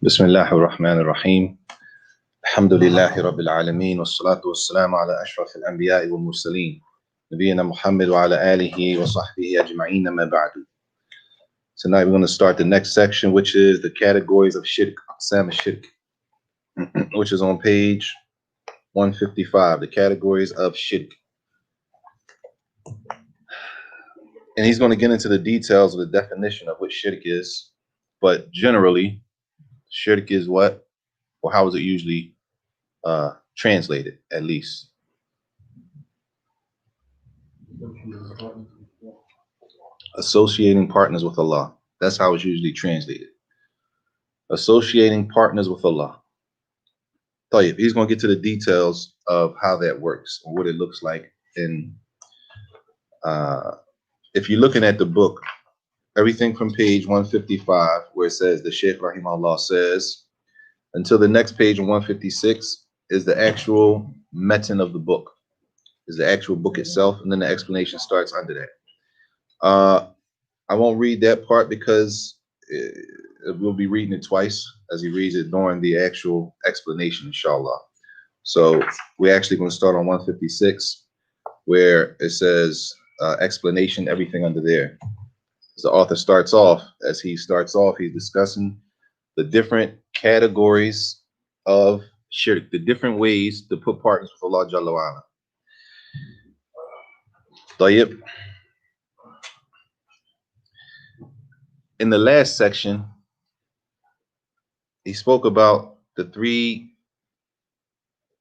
بسم الله الرحمن الرحيم الحمد لله رب العالمين والصلاة والسلام على أشرف الأنبياء والمرسلين نبينا محمد وعلى آله وصحبه أجمعين ما بعد. Tonight we're going to start the next section, which is the categories of shirk, aqsam shirk, which is on page 155, the categories of shirk. And he's going to get into the details of the definition of what shirk is, but generally shirk is what, or how is it usually translated, at least? Associating partners with Allah. That's how it's usually translated. Associating partners with Allah. طيب, he's going to get to the details of how that works and what it looks like. And if you're looking at the book, everything from page 155, where it says the Shaykh Rahimahullah says, until the next page on 156 is the actual metan of the book, is the actual book itself, and then the explanation starts under that. I won't read that part because we'll be reading it twice as he reads it during the actual explanation, inshallah. So we're actually going to start on 156, where it says explanation, everything under there. As the author starts off, he's discussing the different categories of shirk, the different ways to put partners with Allah Jalla wa Ala. Tayyib. In the last section, he spoke about the three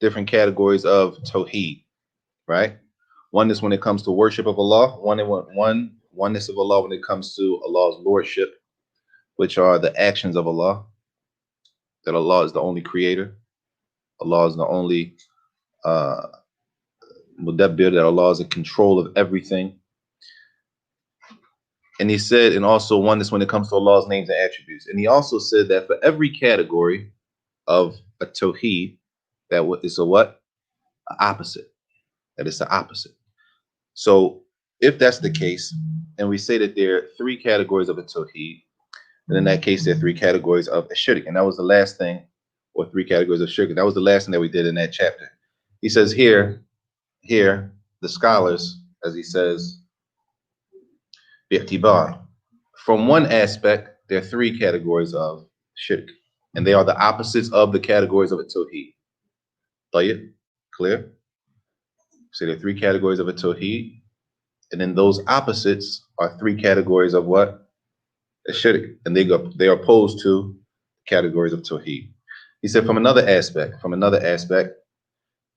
different categories of tawheed, right? Oneness when it comes to worship of Allah, oneness of Allah when it comes to Allah's lordship, which are the actions of Allah, that Allah is the only creator, Allah is the only mudabbir, that Allah is in control of everything. And he said, and also oneness when it comes to Allah's names and attributes. And he also said that for every category of a tawheed, that is a what? An opposite. That is the opposite. So if that's the case, and we say that there are three categories of a tawheed, then in that case, there are three categories of a shirk. And that was the last thing, or three categories of shirk. And that was the last thing that we did in that chapter. He says here, the scholars, as he says, from one aspect, there are three categories of shirk, and they are the opposites of the categories of a tawheed. Tayyib, clear? So there are three categories of a tawheed, and then those opposites are three categories of what? A shirk, and they are opposed to categories of tawheed. He said from another aspect,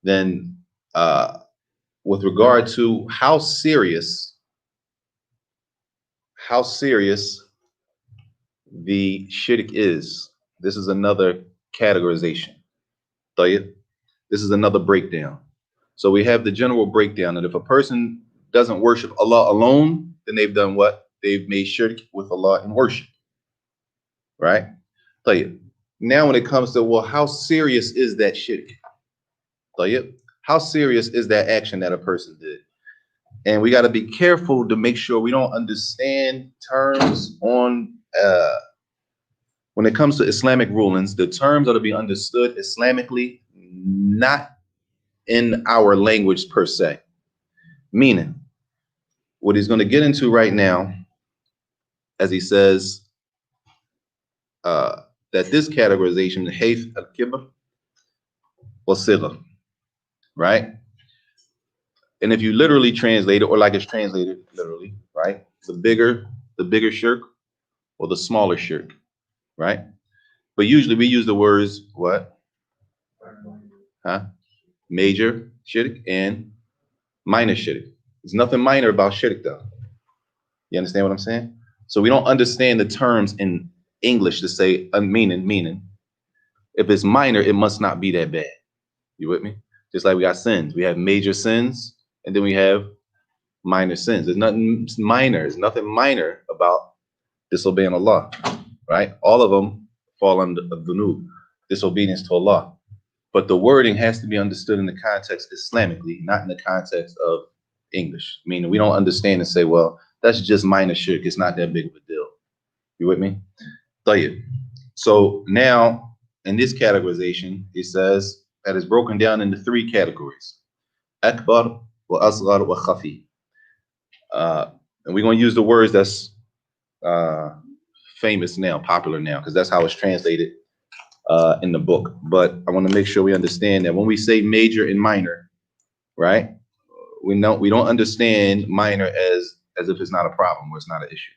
then with regard to how serious the shirk is, this is another categorization. Tayyib. This is another breakdown. So we have the general breakdown that if a person doesn't worship Allah alone, then they've done what? They've made shirk with Allah in worship. Right? Tayyib. Now when it comes to, well, how serious is that shirk? Tayyib. How serious is that action that a person did? And we got to be careful to make sure we don't understand terms on, when it comes to Islamic rulings, the terms are to be understood Islamically, not in our language per se. Meaning, what he's going to get into right now, as he says, that this categorization, hayth al-kibr wa sighr, right? And if you literally translate it, or like it's translated literally, right? The bigger shirk or the smaller shirk, right? But usually we use the words what? Huh? major shirk and minor shirk. There's nothing minor about shirk though. You understand what I'm saying? So we don't understand the terms in English to say meaning. If it's minor, it must not be that bad. You with me? Just like we got sins. We have major sins and then we have minor sins. There's nothing minor. There's nothing minor about disobeying Allah, right? All of them fall under dhunub, disobedience to Allah. But the wording has to be understood in the context Islamically, not in the context of English. Meaning we don't understand and say, well, that's just minor shirk. It's not that big of a deal. You with me? طيب. So now in this categorization, it says that it's broken down into three categories. Akbar wa asghar wa khafi. And we're going to use the words that's famous now, popular now, because that's how it's translated in the book. But I want to make sure we understand that when we say major and minor, right? We don't understand minor as if it's not a problem or it's not an issue,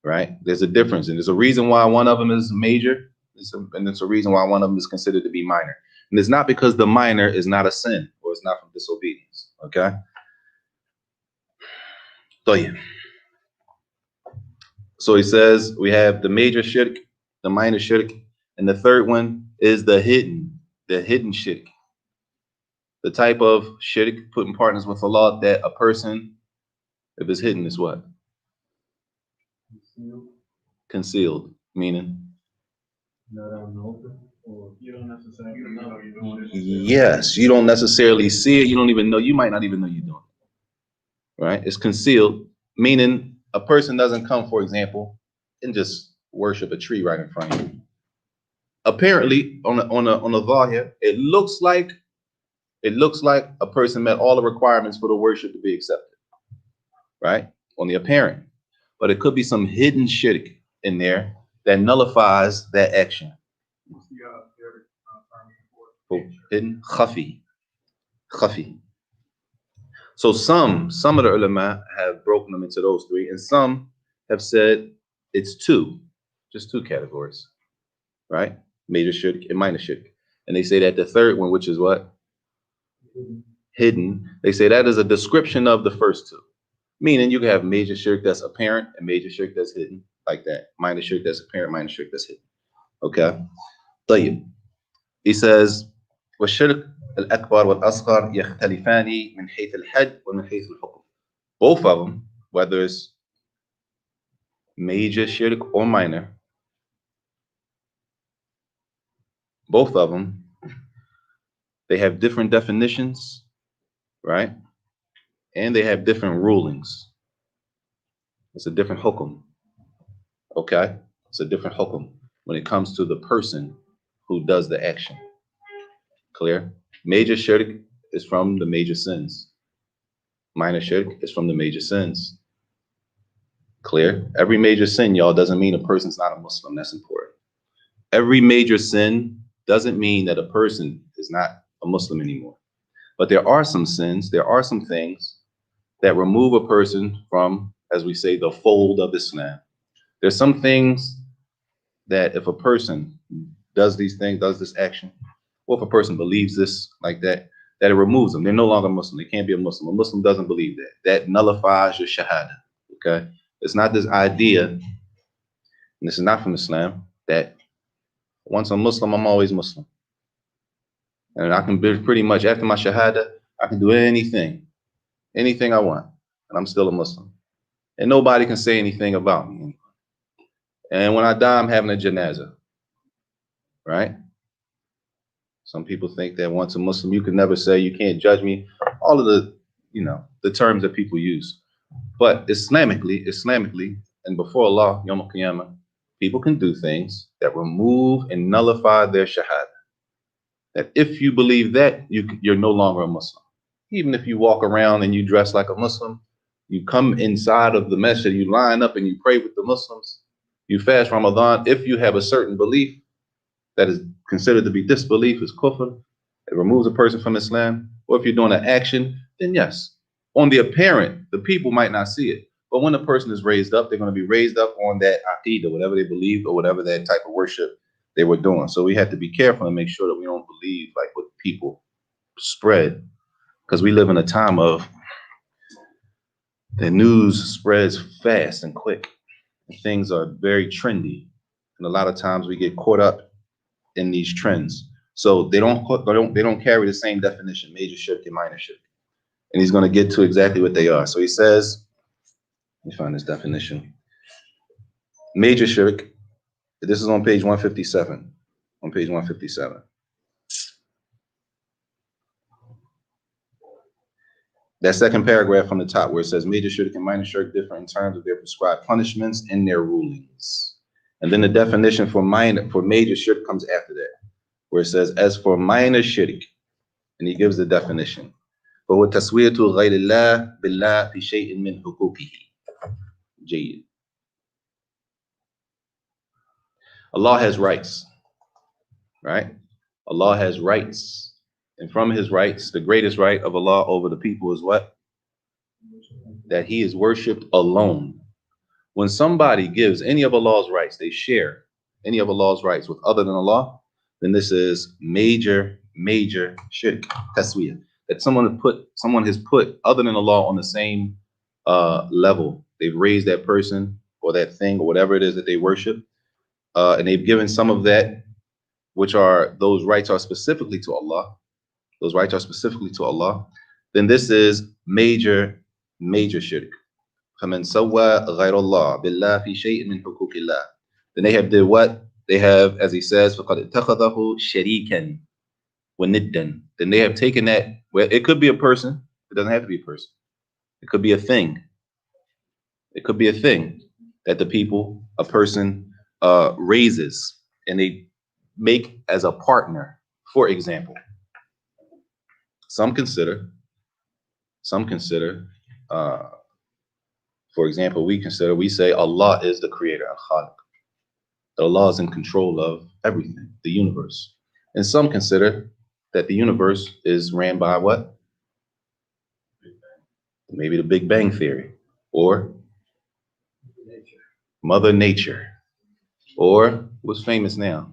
right? There's a difference, and there's a reason why one of them is major, and there's a reason why one of them is considered to be minor. And it's not because the minor is not a sin or it's not from disobedience. Okay. So he says we have the major shirk, the minor shirk, and the third one is the hidden shirk. The type of shirk, putting partners with Allah, that a person, if it's hidden, is what? Concealed, meaning? Yes, you don't necessarily see it. You don't even know. You might not even know you're doing it. Right? It's concealed, meaning a person doesn't come, for example, and just worship a tree right in front of you. Apparently, on a zahir, it looks like a person met all the requirements for the worship to be accepted, right? On the apparent, but it could be some hidden shirk in there that nullifies that action. Hidden, khafi. So some of the ulama have broken them into those three, and some have said it's just two categories, right? Major shirk and minor shirk. And they say that the third one, which is what? Hidden. They say that is a description of the first two. Meaning you can have major shirk that's apparent and major shirk that's hidden, like that. Minor shirk that's apparent, minor shirk that's hidden. Okay? طيب. He says, والشرك الأكبر والأصغر يختلفان من حيث الحد ومن حيث الحكم. Both of them, whether it's major shirk or minor, both of them, they have different definitions, right? And they have different rulings. It's a different hukum. Okay? It's a different hukum when it comes to the person who does the action. Clear? Major shirk is from the major sins. Minor shirk is from the major sins. Clear? Every major sin, y'all, doesn't mean a person's not a Muslim. That's important. Every major sin doesn't mean that a person is not a Muslim anymore. But there are some sins, there are some things that remove a person from, as we say, the fold of Islam. There's some things that if a person does these things, does this action, or if a person believes this like that, that it removes them. They're no longer Muslim. They can't be a Muslim. A Muslim doesn't believe that. That nullifies your shahada. Okay? It's not this idea, and this is not from Islam, that once I'm Muslim, I'm always Muslim. And I can be pretty much, after my shahada, I can do anything I want, and I'm still a Muslim. And nobody can say anything about me. And when I die, I'm having a janazah, right? Some people think that once a Muslim, you can never say, you can't judge me. All of the terms that people use. But Islamically, and before Allah, Yawm al-Qiyamah, people can do things that remove and nullify their shahada. That if you believe that, you're no longer a Muslim. Even if you walk around and you dress like a Muslim, you come inside of the masjid, you line up and you pray with the Muslims, you fast Ramadan. If you have a certain belief that is considered to be disbelief, is kufr, it removes a person from Islam, or if you're doing an action, then yes. On the apparent, the people might not see it. But when a person is raised up, they're going to be raised up on that aqidah, whatever they believed or whatever that type of worship they were doing. So we have to be careful and make sure that we don't believe like what people spread, because we live in a time of the news spreads fast and quick. And things are very trendy. And a lot of times we get caught up in these trends. So they don't carry the same definition, major shirk and minor shirk. And he's going to get to exactly what they are. So he says, let me find this definition. Major shirk, this is on page 157. On page 157. That second paragraph from the top where it says major shirk and minor shirk differ in terms of their prescribed punishments and their rulings. And then the definition for major shirk comes after that, where it says, as for minor shirk, and he gives the definition. فهو تسوية غير الله بالله في شيء من حقوقه. جيد. Allah has rights, right? Allah has rights. And from his rights, the greatest right of Allah over the people is what? That he is worshipped alone. When somebody gives any of Allah's rights, they share any of Allah's rights with other than Allah, then this is major shirk, taswiyah. That someone has put other than Allah on the same level. They've raised that person or that thing or whatever it is that they worship, and they've given some of that, which are those rights are specifically to Allah. Those rights are specifically to Allah. Then this is major shirk. فَمَنْ سَوَّى غَيْرَ اللَّهِ بِاللَّهِ فِي شَيْءٍ مِنْ حُقُوقِ اللَّهِ. Then they have did what? They have, as he says, فَقَدْ اتَّخَذَهُ شَرِيكًا وَنِدًّا. Then they have taken that, well, it could be a person. It doesn't have to be a person. It could be a thing. It could be a thing that a person raises and they make as a partner. For example, some consider, for example, we say Allah is the creator, Al-Khaliq. That Allah is in control of everything, the universe. And some consider that the universe is ran by what? Maybe the Big Bang Theory, or Mother Nature, or what's famous now?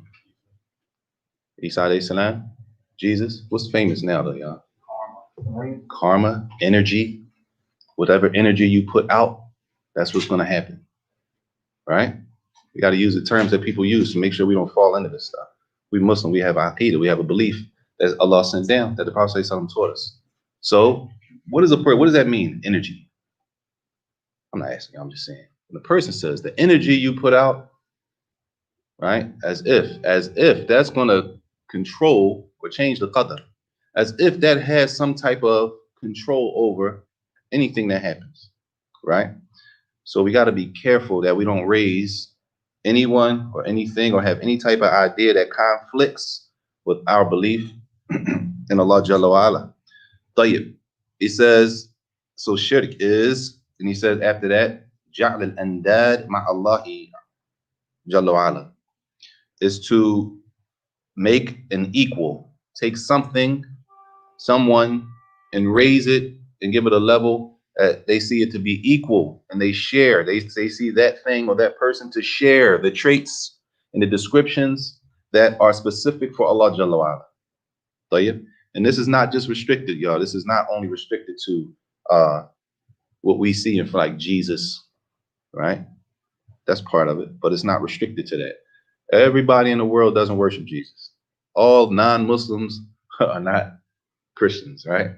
Isa alayhi salam, Jesus. What's famous now though, y'all? Karma, energy. Whatever energy you put out, that's what's going to happen, right? We got to use the terms that people use to make sure we don't fall into this stuff. We Muslim, we have aqidah, we have a belief that Allah sent down, that the Prophet ﷺ taught us. So what is a prayer? What does that mean, energy? I'm not asking you, I'm just saying. When the person says the energy you put out, right, as if that's going to control or change the qadr, as if that has some type of control over anything that happens, right? So we got to be careful that we don't raise anyone or anything or have any type of idea that conflicts with our belief in Allah Jalla wa Ala. Tayyib. He says, so shirk is, and he says after that, Ja'l al-andad ma'allahi Jalla wa Ala, is to make an equal, take someone, and raise it and give it a level that they see it to be equal, and they share. They see that thing or that person to share the traits and the descriptions that are specific for Allah Jalla wa Ala. Tayyib. And this is not just restricted, y'all. This is not only restricted to what we see in like Jesus, right? That's part of it, but it's not restricted to that. Everybody in the world doesn't worship Jesus. All non-Muslims are not Christians, right?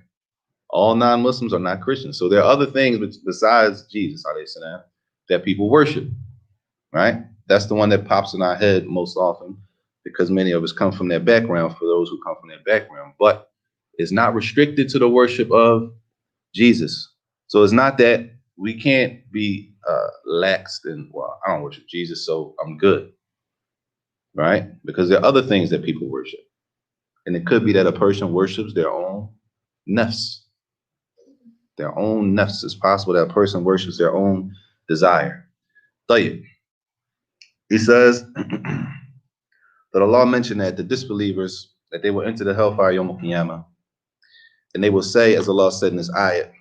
All non-Muslims are not Christians. So there are other things besides Jesus, alayhi salam, that people worship, right? That's the one that pops in our head most often because many of us come from that background, for those who come from that background. But it's not restricted to the worship of Jesus. So it's not that we can't be laxed and, well, I don't worship Jesus, so I'm good, right? Because there are other things that people worship. And it could be that a person worships their own nafs. Their own nafs. It's possible that a person worships their own desire. Tayyib. He says that Allah mentioned that the disbelievers, that they will enter the hellfire Yawm al-Qiyamah. And they will say, as Allah said in this ayat,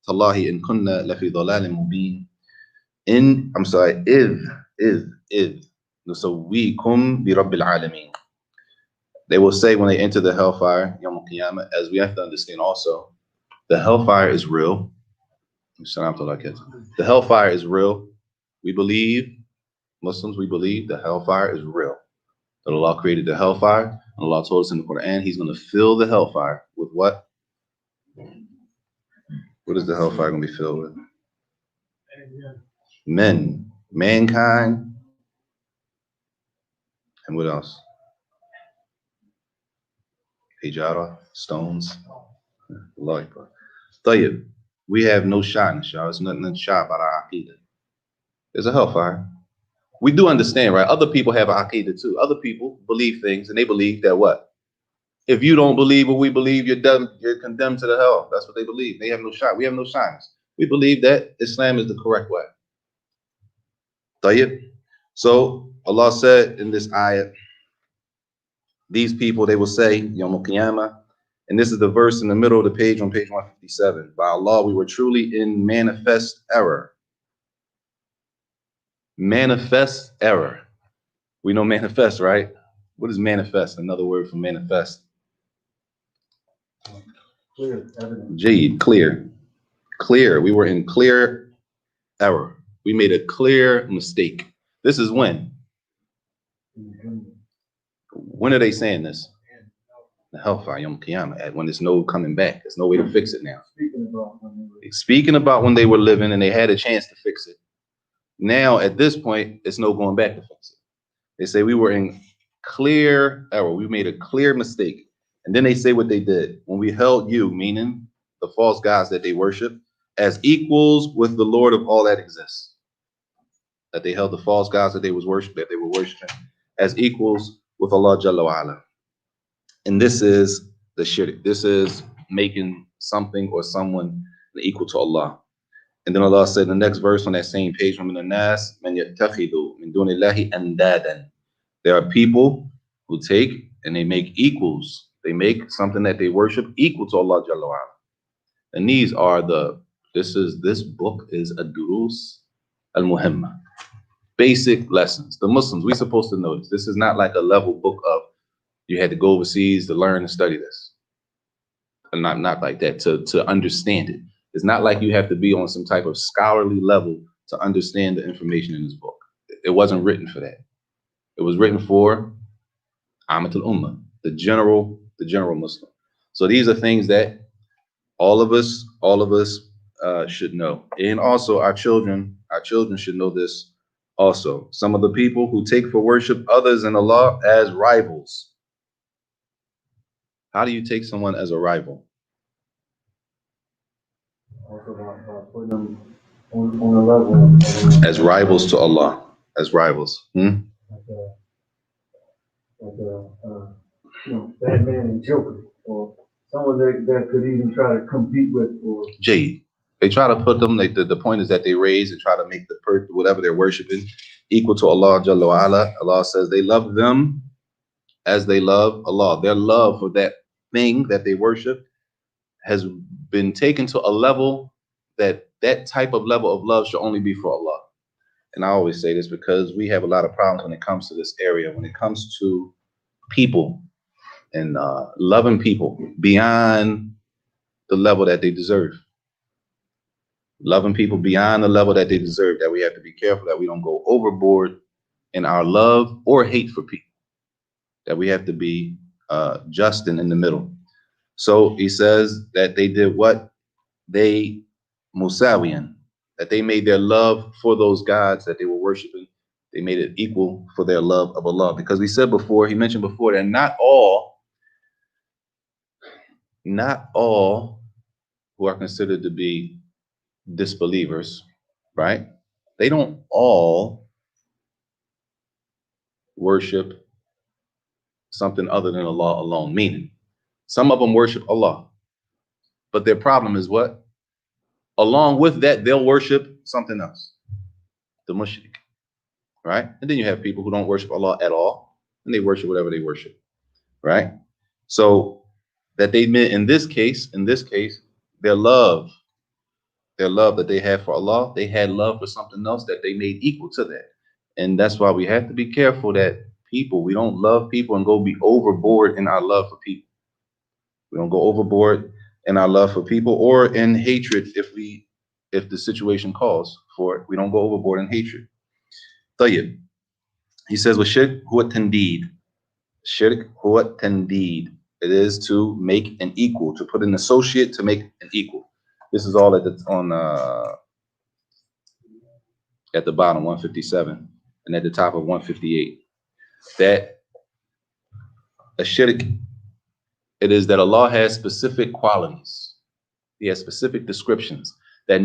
Tallahi in kunna lafi dhalalin mubin. إذ نسويكم برب العالمين. They will say when they enter the hellfire, Yawm al-Qiyamah, as we have to understand also, the hellfire is real. The hellfire is real. We believe, Muslims, we believe the hellfire is real. That Allah created the hellfire, and Allah told us in the Quran, He's going to fill the hellfire with what? What is the hellfire going to be filled with? Men, mankind, and what else? Hijara, stones. Allah Akbar. Tayyib, we have no shyness, y'all. There's nothing shy about our aqidah. There's a hellfire. We do understand, right? Other people have an aqidah too. Other people believe things, and they believe that what? If you don't believe what we believe, you're done. You're condemned to the hell. That's what they believe. They have no shyness. We have no shyness. We believe that Islam is the correct way. Tayyib. So Allah said in this ayah, these people, they will say, Yawm al-Qiyamah, and this is the verse in the middle of the page on page 157. By Allah, we were truly in manifest error. Manifest error. We know manifest, right? What is manifest? Another word for manifest. Clear, evident. Jade, clear. Clear. We were in clear error. We made a clear mistake. This is when? When are they saying this? The hellfire, Yawm Qiyamah, when there's no coming back. There's no way to fix it now. Speaking about when they were living and they had a chance to fix it. Now, at this point, it's no going back to fix it. They say we were in clear error. We made a clear mistake. And then they say what they did. When we held you, meaning the false gods that they worship, as equals with the Lord of all that exists. That they held the false gods that they were worshiping as equals with Allah Jalla wa Ala. And this is the shirk. This is making something or someone equal to Allah. And then Allah said in the next verse on that same page, there are people who take and they make equals. They make something that they worship equal to Allah Jalla wa Ala. And these are this book is ad-durus al-muhimma. Basic lessons. The Muslims, we're supposed to know this. This is not like a level book of you had to go overseas to learn and study this. And not like that, to understand it. It's not like you have to be on some type of scholarly level to understand the information in this book. It wasn't written for that. It was written for Amatul Ummah, the general Muslim. So these are things that all of us should know. And also our children should know this also. Some of the people who take for worship others in Allah as rivals. How do you take someone as a rival? Also about putting them on a level. As rivals to Allah. As rivals. Like Batman and Joker, or someone that could even try to compete with. Or Jade. They try to put them, the point is that they raise and try to make the person, whatever they're worshiping, equal to Allah Jalla wa Ala. Allah says they love them as they love Allah. Their love for that thing that they worship has been taken to a level that type of level of love should only be for Allah. And I always say this because we have a lot of problems when it comes to this area, when it comes to people and loving people beyond the level that they deserve. Loving people beyond the level that they deserve, that we have to be careful that we don't go overboard in our love or hate for people, that we have to be just and in the middle. So he says that they did what? They musawiyan, that they made their love for those gods that they were worshiping, they made it equal for their love of Allah. Because he mentioned before that not all who are considered to be disbelievers, right? They don't all worship something other than Allah alone, meaning some of them worship Allah, but their problem is what? Along with that, they'll worship something else, the mushrik, right? And then you have people who don't worship Allah at all, and they worship whatever they worship, right? So that they meant in this case, their love that they had for Allah, they had love for something else that they made equal to that. And that's why we have to be careful that people. We don't love people and go be overboard in our love for people. We don't go overboard in our love for people or in hatred if the situation calls for it. We don't go overboard in hatred. طيب. He says, وَالشِّرْكُ هُوَ التَّنْدِيدُ. Shirk huwa tandid. It is to make an equal, to put an associate to make an equal. This is all at the bottom, 157, and at the top of 158. That a shirk, it is that Allah has specific qualities. He has specific descriptions that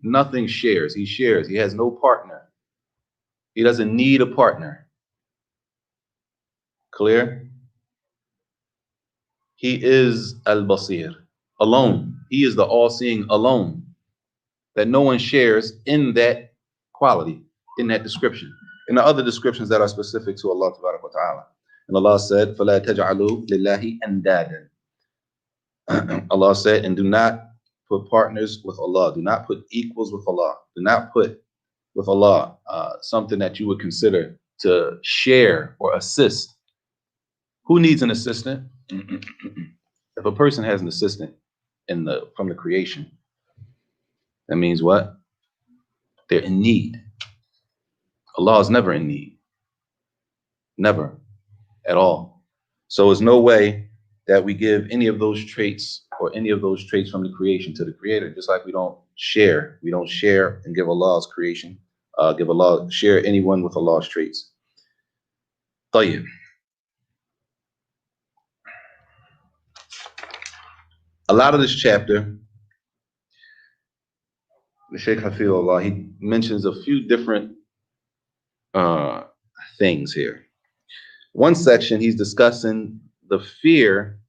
nothing shares. He shares. He has no partner. He doesn't need a partner. Clear? He is al-Basir, alone. He is the all-seeing alone, that no one shares in that quality, in that description. In the other descriptions that are specific to Allah Tabaraka wa Ta'ala. And Allah said, فَلَا تَجْعَلُوا لِلَّهِ أَنْدَادًا. Allah said, and do not put partners with Allah. Do not put equals with Allah. Do not put with Allah something that you would consider to share or assist. Who needs an assistant? If a person has an assistant from the creation, that means what? They're in need. Allah is never in need. Never. At all. So there's no way that we give any of those traits or any of those traits from the creation to the creator, just like we don't share. We don't share and give Allah's creation, share anyone with Allah's traits. طيب. A lot of this chapter, the Shaykh Hafizullah, he mentions a few different things here. One section, he's discussing the fear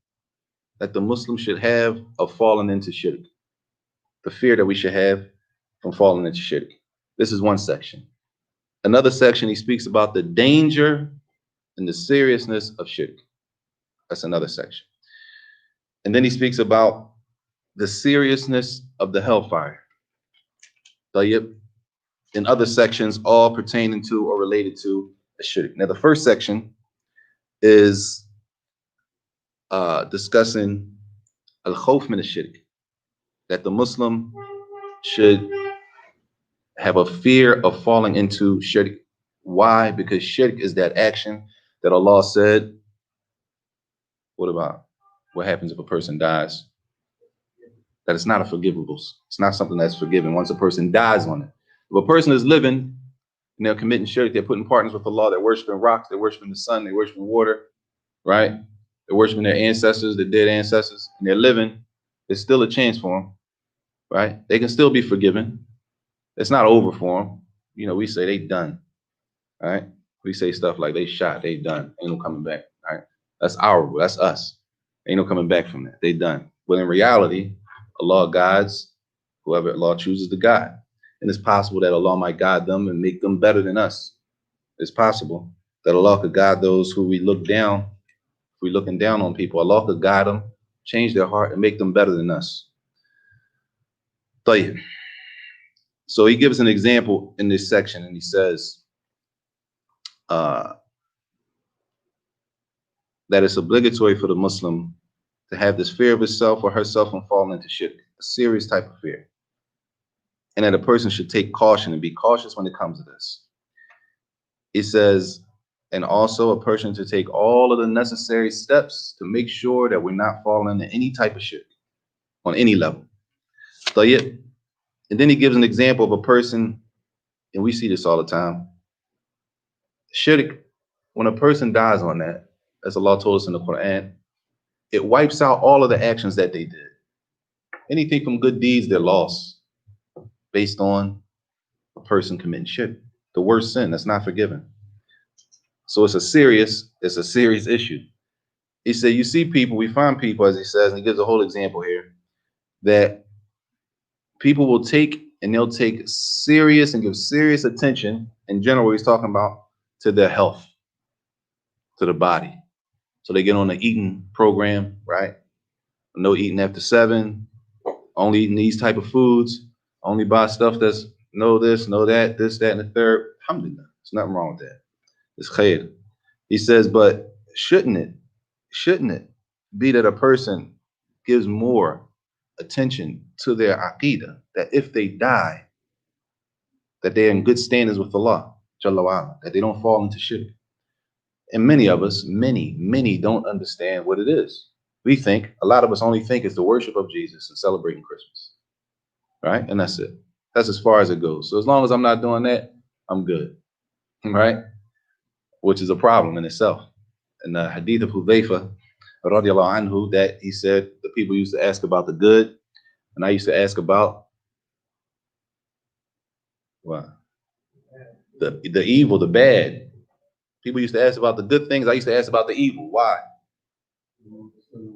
that the Muslim should have of falling into shirk. The fear that we should have from falling into shirk. This is one section. Another section, he speaks about the danger and the seriousness of shirk. That's another section. And then he speaks about the seriousness of the hellfire. In other sections, all pertaining to or related to the shirk. Now, the first section is discussing al-khawf min al-shirk, that the Muslim should have a fear of falling into shirk. Why? Because shirk is that action that Allah said, what about? What happens if a person dies? That it's not a forgivable. It's not something that's forgiven once a person dies on it. If a person is living and they're committing shirk, they're putting partners with Allah, they're worshiping rocks, they're worshiping the sun, they're worshiping water, right? They're worshiping their ancestors, their dead ancestors, and they're living. There's still a chance for them, right? They can still be forgiven. It's not over for them. You know, we say they done, right? We say stuff like they shot, they done, ain't no coming back, right? That's us. Ain't no coming back from that. They done. But in reality, Allah guides whoever Allah chooses to guide. And it's possible that Allah might guide them and make them better than us. It's possible that Allah could guide those who we look down. If we're looking down on people, Allah could guide them, change their heart, and make them better than us. طيب. So he gives an example in this section, and he says that it's obligatory for the Muslim to have this fear of himself or herself from falling into shirk, a serious type of fear. And that a person should take caution and be cautious when it comes to this. He says, and also a person to take all of the necessary steps to make sure that we're not falling into any type of shirk on any level. And then he gives an example of a person, and we see this all the time. Shirk, when a person dies on that, as Allah told us in the Quran, it wipes out all of the actions that they did. Anything from good deeds, they're lost based on a person committing shirk, the worst sin that's not forgiven. So it's a serious issue. He said, you see people, we find people, as he says, and he gives a whole example here, that people will take and they'll take serious and give serious attention, in general, he's talking about, to their health, to the body. So they get on the eating program, right? No eating after 7, only eating these type of foods, only buy stuff that's no this, no that, this, that, and the third. Alhamdulillah, there's nothing wrong with that. It's khair. He says, but shouldn't it be that a person gives more attention to their aqidah, that if they die, that they're in good standings with Allah, Jalla wa ala, that they don't fall into shirk. And many of us, many don't understand what it is. We think, a lot of us only think it's the worship of Jesus and celebrating Christmas, right? And that's it. That's as far as it goes. So as long as I'm not doing that, I'm good, right? Which is a problem in itself. In the hadith of Hudhayfa, radiallahu anhu, that he said the people used to ask about the good, and I used to ask about what? The evil, the bad. People used to ask about the good things. I used to ask about the evil. Why?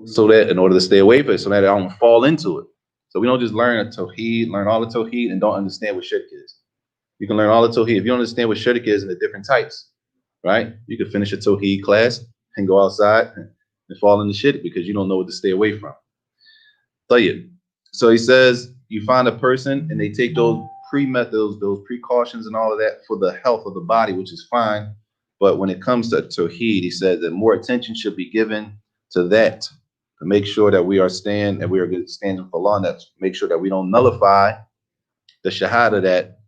So that in order to stay away from it, so that I don't fall into it. So we don't just learn a tawheed, learn all the tawheed, and don't understand what shirk is. You can learn all the tawheed. If you don't understand what shirk is and the different types, right? You could finish a tawheed class and go outside and fall into shirk because you don't know what to stay away from. Tayyib. So he says you find a person and they take those pre-methods, those precautions and all of that for the health of the body, which is fine. But when it comes to tawheed, he says that more attention should be given to that, to make sure that we are good standing with Allah, and that make sure that we don't nullify the shahada that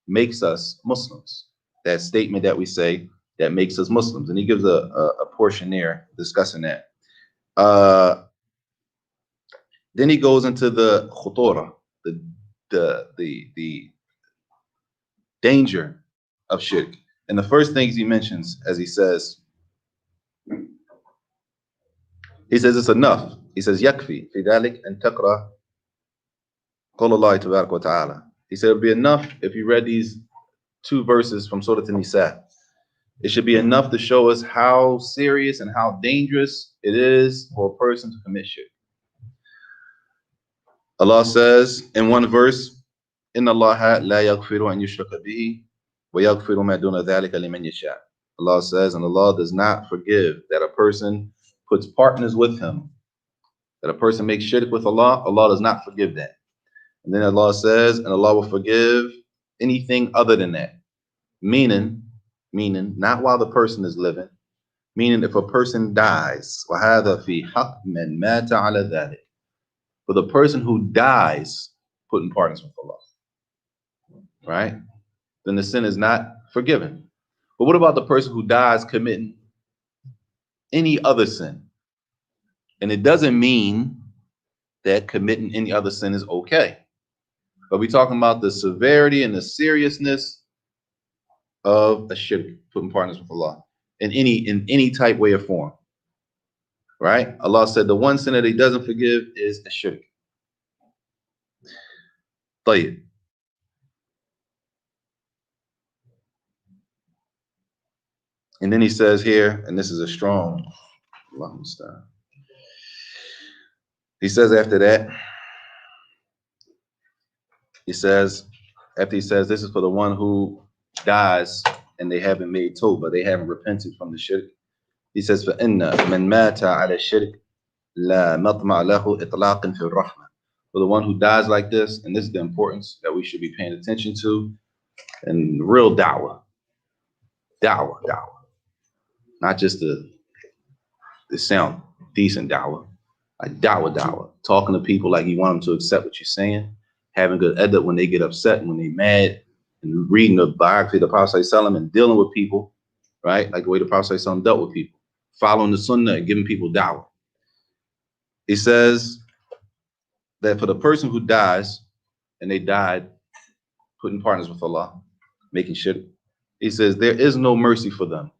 makes us Muslims. That statement that we say that makes us Muslims. And he gives a portion there discussing that. Then he goes into the khutura, the danger of shirk. And the first things he mentions, as he says it's enough. He says, yakfi fi dhalik an taqra qawl Allah tabarak wa ta'ala. He said it'd be enough if you read these two verses from Surah An-Nisa. It should be enough to show us how serious and how dangerous it is for a person to commit shirk. Allah says in one verse, Inna Allah la yaghfiru an yushraka bihi wa yaghfiru ma duna dhalika liman yasha. Allah says, and Allah does not forgive that a person puts partners with him, that a person makes shirk with Allah. Allah does not forgive that. And then Allah says, and Allah will forgive anything other than that. Meaning, not while the person is living, meaning if a person dies, وَهَذَا فِي حَقٍّ مَنْ مَاتَ عَلَى ذَلِكَ. For the person who dies putting partners with Allah, right? Then the sin is not forgiven. But what about the person who dies committing any other sin? And it doesn't mean that committing any other sin is okay. But we're talking about the severity and the seriousness of a shirk, putting partners with Allah in any type, way, or form. Right? Allah said the one sin that He doesn't forgive is a shirk. طيب. And then He says here, and this is a strong, He says after that, He says, after He says, this is for the one who dies and they haven't made tawbah, they haven't repented from the shirk. He says, فَإِنَّ مَنْ مَاتَ عَلَى الشِّرْكِ لَا مَطْمَعَ لَهُ إِطْلَاقٍ فِي الرَّحْمَةِ. For the one who dies like this, and this is the importance that we should be paying attention to, and real da'wah. Not just the sound decent da'wah, like da'wah. Talking to people like you want them to accept what you're saying, having good edit when they get upset and when they're mad, and reading the biography of the Prophet ﷺ and dealing with people, right? Like the way the Prophet ﷺ dealt with people, following the sunnah and giving people da'wah. He says that for the person who dies and they died putting partners with Allah, making shirk, He says there is no mercy for them.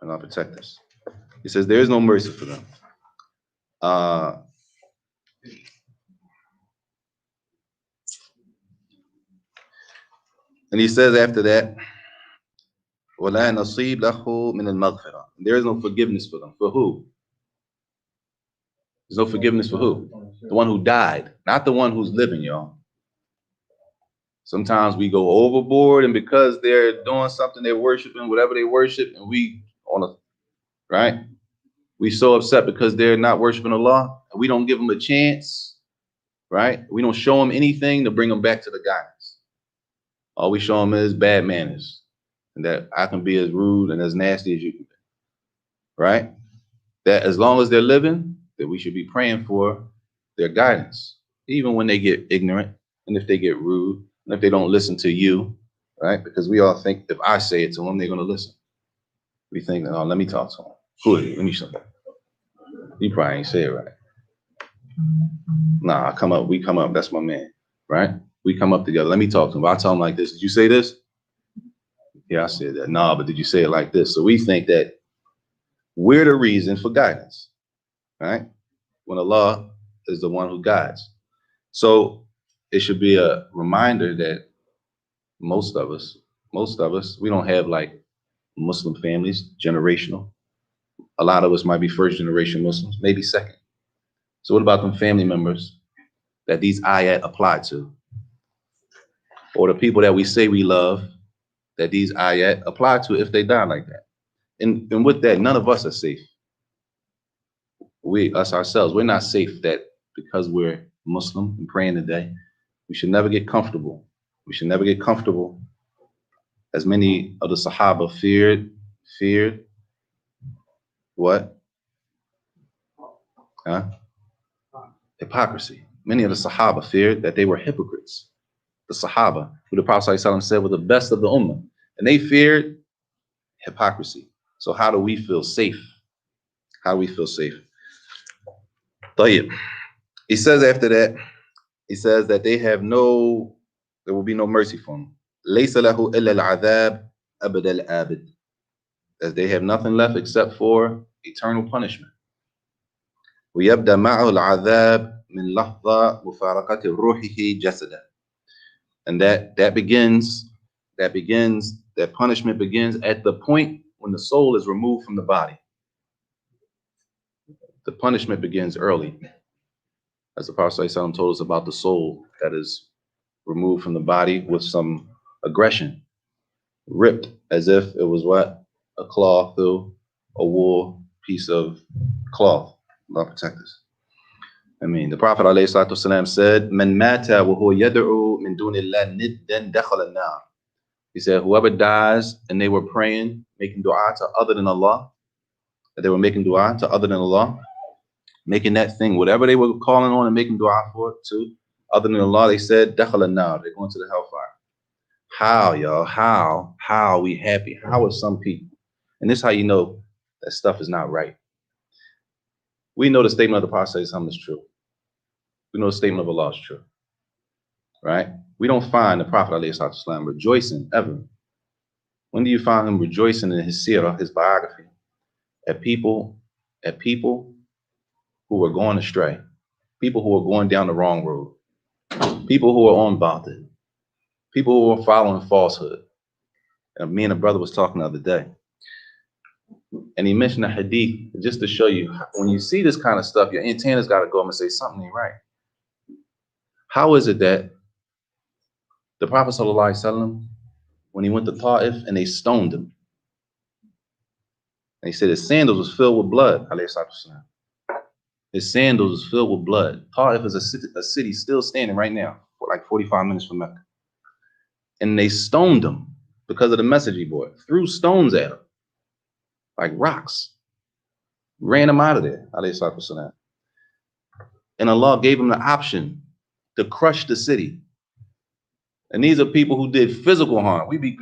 And I'll protect us. He says there is no mercy for them. And he says after that, وَلَا نَصِيبْ لَهُ مِنَ الْمَغْفِرَةِ. There is no forgiveness for them. For who? There's no forgiveness for who? The one who died, not the one who's living, y'all. Sometimes we go overboard, and because they're doing something, they're worshiping whatever they worship, and we right? We so upset because they're not worshiping Allah, and we don't give them a chance, right? We don't show them anything to bring them back to the guidance. All we show them is bad manners. and that I can be as rude and as nasty as you can be, right? That as long as they're living, that we should be praying for their guidance, even when they get ignorant and if they get rude and if they don't listen to you, right? Because we all think if I say it to them, they're going to listen. We think, oh, let me talk to them. Who are you? Let me show you. You probably ain't say it right. Nah, come up. We come up. That's my man, right? We come up together. Let me talk to him. I tell him like this. Did you say this? Yeah, I said that. Nah, but did you say it like this? So we think that we're the reason for guidance, right? When Allah is the one who guides. So it should be a reminder that most of us, we don't have like Muslim families, generational. A lot of us might be first generation Muslims, maybe second. So what about them family members that these ayat apply to? Or the people that we say we love that these ayat apply to if they die like that? And with that, none of us are safe. Us ourselves, we're not safe that because we're Muslim and praying today, we should never get comfortable. We should never get comfortable. As many of the Sahaba feared what? Huh? Hypocrisy. Many of the Sahaba feared that they were hypocrites. The Sahaba, who the Prophet ﷺ said were the best of the Ummah. And they feared hypocrisy. So how do we feel safe? How do we feel safe? طيب. He says after that, he says that there will be no mercy for them. لَيْسَ لَهُ إِلَّا الْعَذَابِ أَبَدَ الْآبِدِ. As they have nothing left except for eternal punishment. ويبدأ معه العذاب من لحظة مفارقة روحه جسده. And that punishment begins at the point when the soul is removed from the body. The punishment begins early. As the Prophet ﷺ told us about the soul that is removed from the body with some aggression, ripped as if it was what? A cloth through a wool piece of cloth. Allah protect us. I mean, the Prophet ﷺ said, "Man mata wa huwa yad'u min dunillah niddan dakhala an-nar." He said, whoever dies and they were praying, making dua to other than Allah, that they were making dua to other than Allah, making that thing, whatever they were calling on and making dua for to other than Allah, they said, dakhala an-nar, they're going to the hellfire. How, y'all? How are we happy? How are some people? And this is how you know that stuff is not right. We know the statement of the Prophet is true. We know the statement of Allah is true. Right? We don't find the Prophet ﷺ rejoicing ever. When do you find him rejoicing in his seerah, his biography, at people who were going astray, people who were going down the wrong road, people who were on batil, people who were following falsehood? And me and a brother was talking the other day, and he mentioned a hadith just to show you when you see this kind of stuff, your antenna's got to go up and say something ain't right. How is it that the Prophet ﷺ, when he went to Ta'if and they stoned him, and he said his sandals was filled with blood, his sandals was filled with blood. Ta'if is a city still standing right now, for like 45 minutes from Mecca. And they stoned him because of the message he brought, threw stones at him, like rocks, ran him out of there, and Allah gave him the option to crush the city. And these are people who did physical harm. We be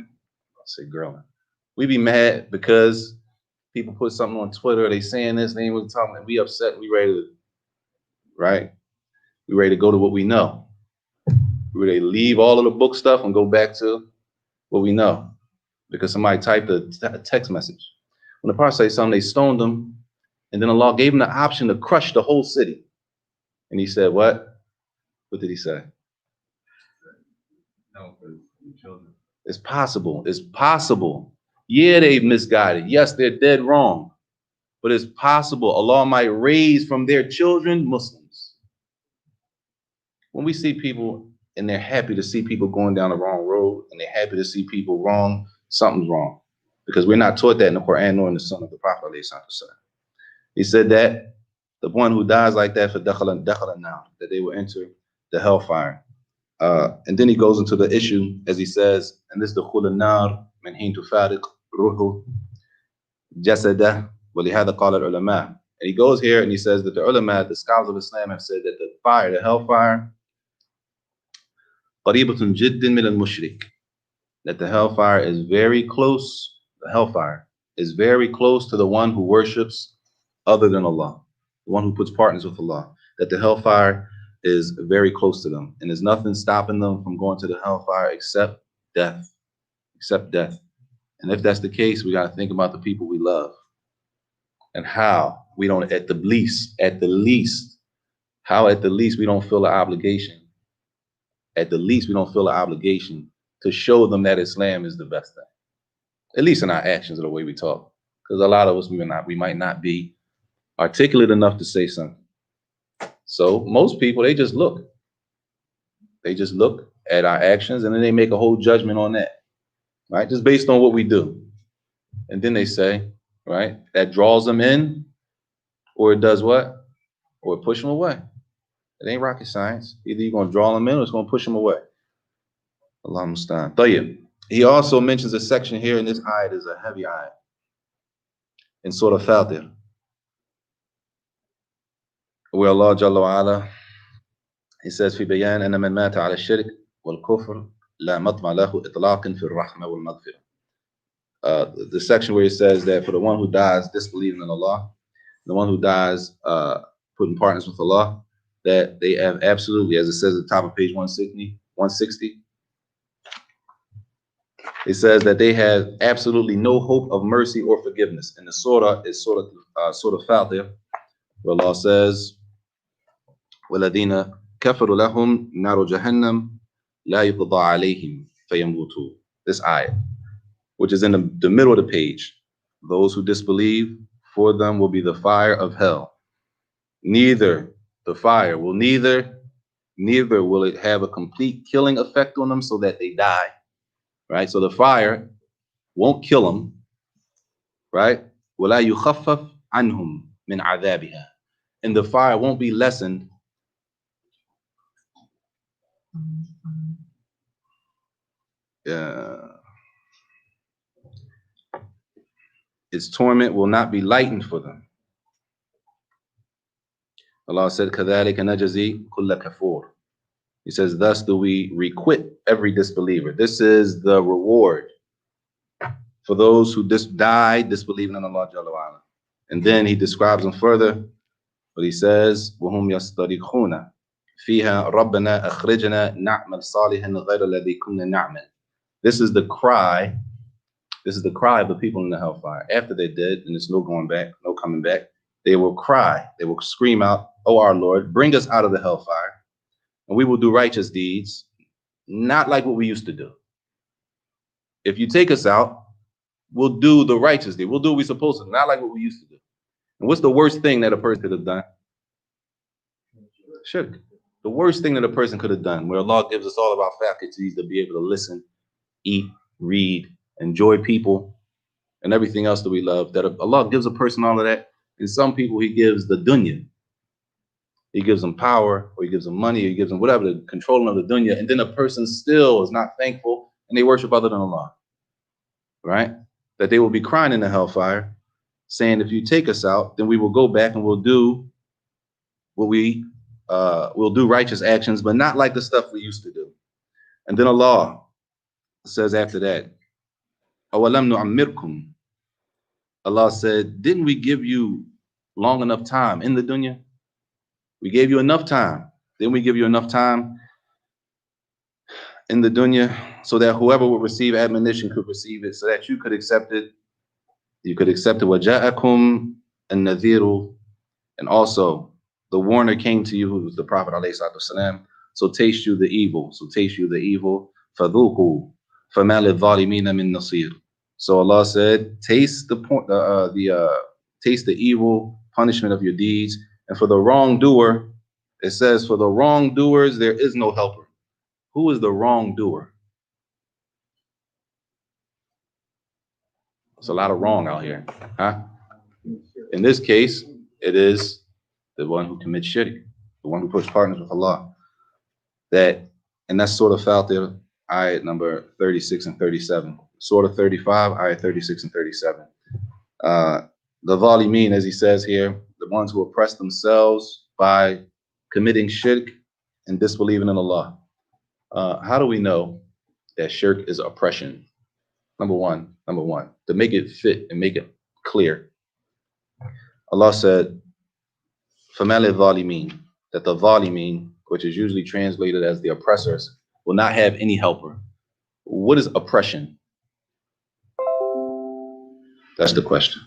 mad because people put something on Twitter, they saying this, they ain't talking, and we upset, we ready to, right? We ready to go to what we know. We ready to leave all of the book stuff and go back to what we know. Because somebody typed a text message. When the Prophet said something, they stoned him, and then Allah gave him the option to crush the whole city. And he said, what? What did he say? No, for children. It's possible. It's possible. Yeah, they've misguided. Yes, they're dead wrong. But it's possible Allah might raise from their children Muslims. When we see people and they're happy to see people going down the wrong road and they're happy to see people wrong, something's wrong. Because we're not taught that in the Quran nor in the Sunnah of the Prophet. He said that the one who dies like that for dakhala now, that they will enter the hellfire. And then he goes into the issue, as he says, and this is the dukhul an-nar من حين تفارق روحه جسده ولهذا قال العلماء. And he goes here and he says that the ulama, the scholars of Islam, have said that the fire, the hellfire, قريبة جدا من المشرك, that the hellfire is very close. The hellfire is very close to the one who worships other than Allah, the one who puts partners with Allah. That the hellfire is very close to them, and there's nothing stopping them from going to the hellfire except death, except death. And if that's the case, we got to think about the people we love and how we don't, at the least, how at the least we don't feel an obligation. At the least, we don't feel an obligation to show them that Islam is the best thing, at least in our actions or the way we talk. Because a lot of us, we might not be articulate enough to say something. So most people, they just look at our actions and then they make a whole judgment on that, right? Just based on what we do. And then they say, right, that draws them in, or it does what? Or it push them away. It ain't rocket science. Either you're going to draw them in or it's going to push them away. Allah musta'an. Tayyib. He also mentions a section here in this ayat is a heavy ayat in Surah Fatir, where Allah Jalla wa Ala, he says, في بيان أن من مات على الشرك والكفر لا مطمع له إطلاقا في الرحمة والمغفرة. The section where he says that for the one who dies disbelieving in Allah, the one who dies putting partners with Allah, that they have absolutely, as it says at the top of page 160, it says that they have absolutely no hope of mercy or forgiveness. And the surah is Surah Fatir, where Allah says, وَالَّذِينَ كَفَرُوا لَهُمْ نَارُ جَهَنَّمْ لَا يُقْضَى عَلَيْهِمْ فَيَمُوتُوا. This ayat, which is in the middle of the page. Those who disbelieve, for them will be the fire of hell. Neither will it have a complete killing effect on them so that they die, right? So the fire won't kill them, right? وَلَا يُخَفَّفْ عَنْهُمْ مِنْ عَذَابِهَا. And the fire won't be lessened its torment will not be lightened for them. Allah said, كَذَلِكَ نَجَزِي كُلَّ كَفُورٍ. He says, thus do we requite every disbeliever. This is the reward for those who die disbelieving in Allah Jalla wa Ala. And then he describes them further, but he says, وَهُمْ يَصْطَرِخُونَ فِيهَا رَبَّنَا أَخْرِجْنَا نَعْمَلْ صَالِحًا غَيْرَ الَّذِي كُنَّا نَعْمَلْ. This is the cry of the people in the hellfire. After they're dead and there's no going back, no coming back, they will cry, they will scream out, "Oh our Lord, bring us out of the hellfire, and we will do righteous deeds, not like what we used to do. If you take us out, we'll do the righteous deed. We'll do what we're supposed to, not like what we used to do." And what's the worst thing that a person could have done? Shirk. The worst thing that a person could have done, where Allah gives us all of our faculties to be able to listen, eat, read, enjoy people, and everything else that we love, that Allah gives a person all of that. And some people he gives the dunya. He gives them power, or he gives them money, or he gives them whatever, the controlling of the dunya, and then a person still is not thankful and they worship other than Allah, right? That they will be crying in the hellfire, saying, if you take us out, then we will go back and we'll do what we'll do righteous actions, but not like the stuff we used to do. And then Allah says after that, أَوَلَمْ نُعَمِّرْكُمْ. Allah said, didn't we give you long enough time in the dunya? We gave you enough time. Didn't we give you enough time in the dunya so that whoever would receive admonition could receive it, so that you could accept it? You could accept it. وَجَاءَكُمْ النَّذِيرُ. And also, the warner came to you, who was the Prophet ﷺ. So taste you the evil. فَذُوقُوا فَمَا لِلظَّالِمِينَ مِن نَصِيرٍ. So Allah said, taste taste the evil punishment of your deeds. And for the wrongdoer, it says, for the wrongdoers, there is no helper. Who is the wrongdoer? There's a lot of wrong out here, huh? In this case, it is the one who commits shirk, the one who puts partners with Allah. And that's sort of Fatir, ayat number 36 and 37. Surah 35, ayah 36 and 37. The Zalimin, as he says here, the ones who oppress themselves by committing shirk and disbelieving in Allah. How do we know that shirk is oppression? Number one, to make it fit and make it clear. Allah said, فَمَا لِلظَّالِمِينَ, that the Zalimin, which is usually translated as the oppressors, will not have any helper. What is oppression? That's the question.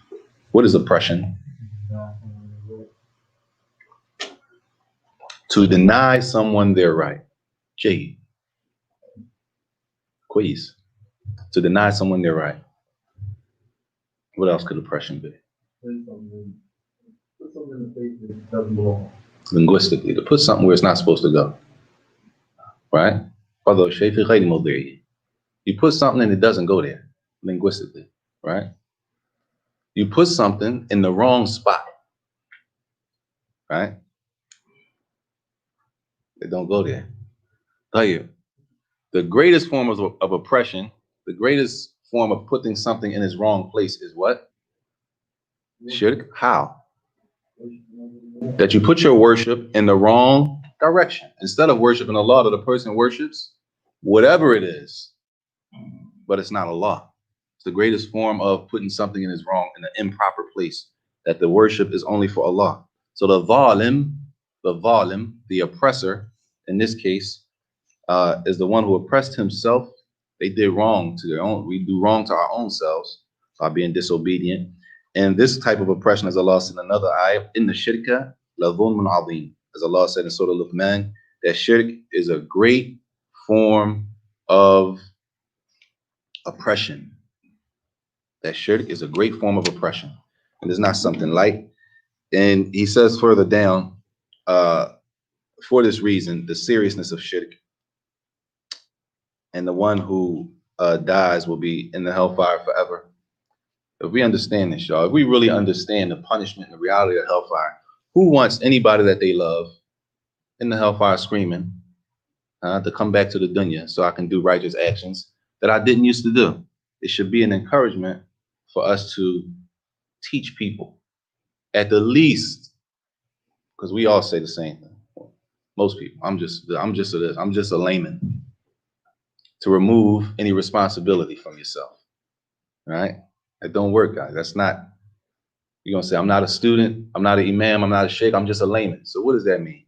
What is oppression? To deny someone their right. Jay. Quiz. To deny someone their right. What else could oppression be? Linguistically, to put something where it's not supposed to go. Right? You put something and it doesn't go there, linguistically. Right? You put something in the wrong spot. Right? It don't go there. Tell you, the greatest form of oppression, the greatest form of putting something in its wrong place is what? Shirk. How? That you put your worship in the wrong direction. Instead of worshiping Allah, that the person worships whatever it is, but it's not Allah. It's the greatest form of putting something in its wrong, in an improper place, that the worship is only for Allah. So the zalim, the oppressor, in this case, is the one who oppressed himself. They did wrong to their own. We do wrong to our own selves by being disobedient. And this type of oppression, as Allah said in another ayah, in the shirka la dhulmun azim, as Allah said in Surah Luqman, that shirk is a great form of oppression. That shirk is a great form of oppression, and it's not something light. And he says further down, for this reason, the seriousness of shirk, and the one who dies will be in the hellfire forever. If we understand this, y'all, if we really understand the punishment and the reality of hellfire, who wants anybody that they love in the hellfire screaming to come back to the dunya so I can do righteous actions that I didn't used to do? It should be an encouragement for us to teach people, at the least, because we all say the same thing. Most people, I'm just a layman. To remove any responsibility from yourself, right? It don't work, guys. That's not, you're gonna say, I'm not a student, I'm not an imam, I'm not a sheikh, I'm just a layman. So what does that mean?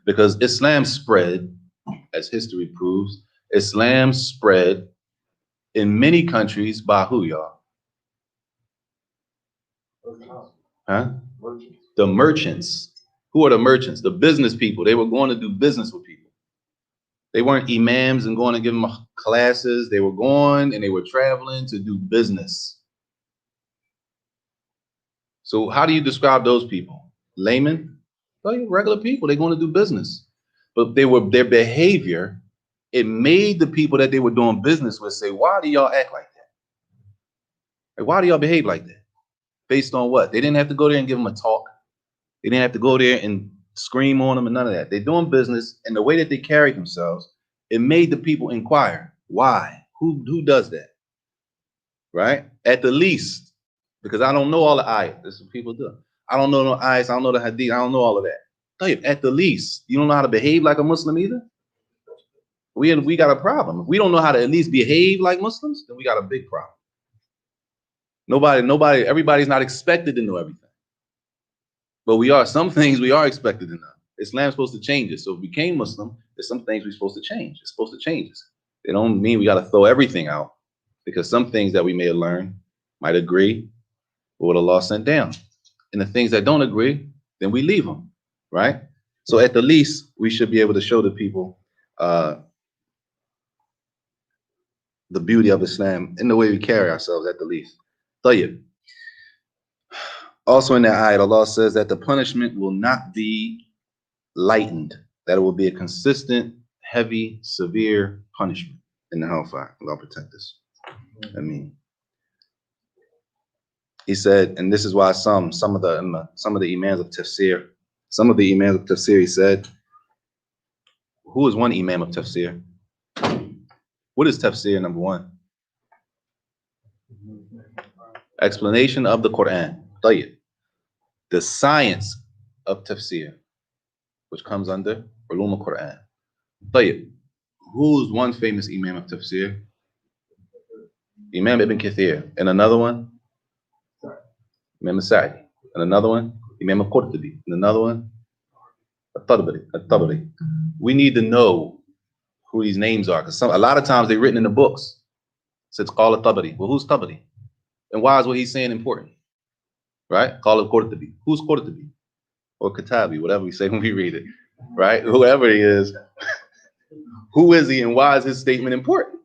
Because Islam spread, as history proves, Islam spread in many countries by who, y'all? Huh? The merchants. Who are the merchants? The business people. They were going to do business with people. They weren't imams and going to give them classes. They were going and they were traveling to do business. So how do you describe those people? Laymen? Regular people. They're going to do business. But their behavior, it made the people that they were doing business with say, why do y'all act like that? Like, why do y'all behave like that? Based on what? They didn't have to go there and give them a talk. They didn't have to go there and scream on them and none of that. They're doing business, and the way that they carried themselves, it made the people inquire. Why? Who does that? Right? At the least, because I don't know all the ayat. That's what people do. I don't know no ayats. I don't know the hadith. I don't know all of that. Tell you, at the least, you don't know how to behave like a Muslim either. We got a problem. If we don't know how to at least behave like Muslims, then we got a big problem. Everybody's not expected to know everything. But we are, some things we are expected to know. Islam's supposed to change it. So if we became Muslim, there's some things we're supposed to change. It's supposed to change us. It don't mean we got to throw everything out, because some things that we may have learned might agree with what Allah sent down. And the things that don't agree, then we leave them, right? So at the least, we should be able to show the people the beauty of Islam in the way we carry ourselves, at the least. Tayyib. Also in that ayat, Allah says that the punishment will not be lightened, that it will be a consistent, heavy, severe punishment in the hellfire. Allah protect us. I mean, he said, and this is why some of the imams of tafsir, he said, who is one imam of tafsir? What is tafsir, number one? Explanation of the Quran. طيب. The science of tafsir, which comes under ulum al-Quran. طيب. Who's one famous imam of tafsir? Imam Ibn Kathir. And another one? Imam Saajid. And another one? Imam al-Qurtubi. And another one? Al-Tabari. We need to know who these names are, because a lot of times they're written in the books. So it's called Tabari. Well, who's Tabari? And why is what he's saying important? Right? Call it Qurtubi. Who's Qurtubi? Or Katabi, whatever we say when we read it. Right? Whoever he is, who is he and why is his statement important?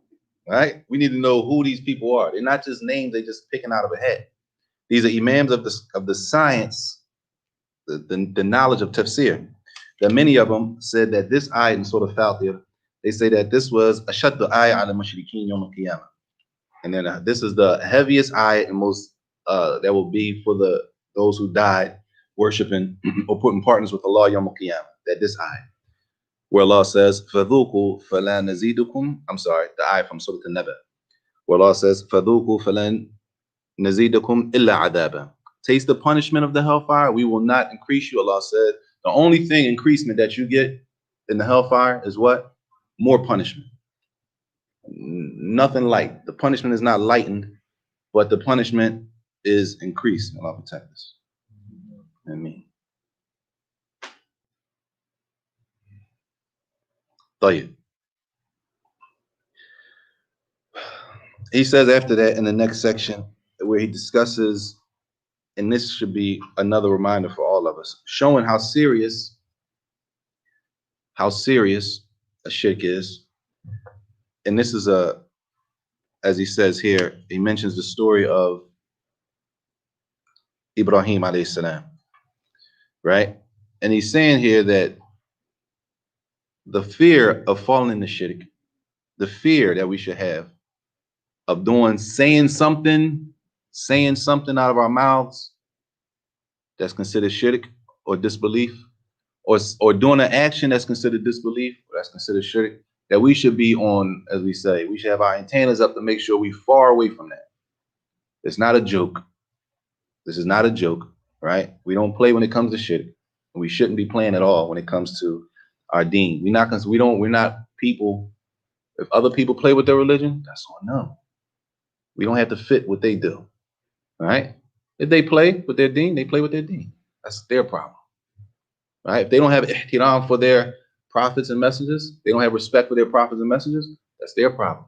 Right? We need to know who these people are. They're not just names they're just picking out of a hat. These are imams of the science, the knowledge of tafsir. That many of them said that this ayah in Surah Al-Fatiha, they say that this was ashaddu ayah ala mushrikeen yawm al-qiyamah. And then this is the heaviest ayah and most that will be for those who died worshiping or putting partners with Allah yawm al-qiyamah. That this ayah, where Allah says, فَذُوقُوا فَلَا نَزِيدُكُمْ. I'm sorry, the ayah from Surah An-Naba, where Allah says, فَذُوقُوا فَلَا نَزِيدُكُمْ إِلَّا عَذَابًا. Taste the punishment of the hellfire, we will not increase you. Allah said, the only thing increasement that you get in the hellfire is what? More punishment. Nothing light. The punishment is not lightened, but the punishment is increased. Allah protect us. Ameen. طيب. He says after that in the next section where he discusses, and this should be another reminder for all of us, showing how serious a shirk is. And this is as he says here, he mentions the story of Ibrahim alayhi salam, right? And he's saying here that the fear of falling into shirk, the fear that we should have of saying something out of our mouths that's considered shirk or disbelief, or doing an action that's considered disbelief, or that's considered shirk, that we should be on, as we say, we should have our antennas up to make sure we're far away from that. It's not a joke. This is not a joke, right? We don't play when it comes to shirk, and we shouldn't be playing at all when it comes to our deen. We're not people. If other people play with their religion, that's on them. We don't have to fit what they do, right? If they play with their deen, they play with their deen. That's their problem, right? If they don't have ihtiram for their prophets and messengers, they don't have respect for their prophets and messengers, that's their problem.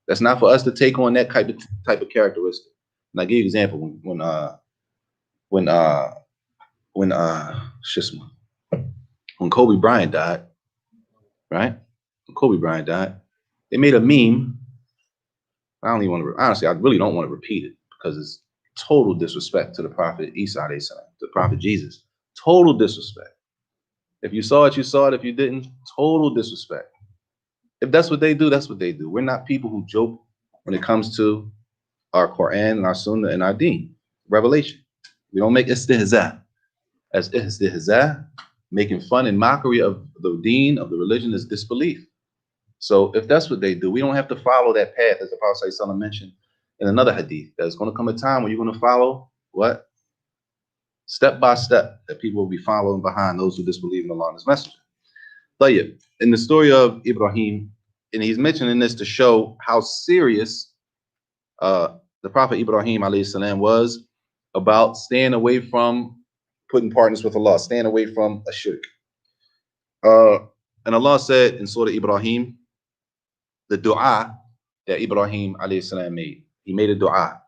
That's not for us to take on that type of characteristic. And I'll give you an example. When Kobe Bryant died, right? When Kobe Bryant died, they made a meme. Honestly, I really don't want to repeat it because it's total disrespect to the Prophet Isa alayhi salam, the Prophet Jesus. Total disrespect. If you saw it, you saw it. If you didn't, total disrespect. If that's what they do, that's what they do. We're not people who joke when it comes to our Quran and our Sunnah and our Deen, revelation. We don't make istihza. As istihza, making fun and mockery of the Deen, of the religion, is disbelief. So if that's what they do, we don't have to follow that path, as the Prophet ﷺ mentioned in another hadith. There's going to come a time when you're going to follow what? Step by step, that people will be following behind those who disbelieve in Allah and His Messenger. Tayyib, in the story of Ibrahim, and he's mentioning this to show how serious the Prophet Ibrahim alayhi salam was about staying away from putting partners with Allah, staying away from a shirk. And Allah said in Surah Ibrahim, the dua that Ibrahim alayhi salam made. He made a dua.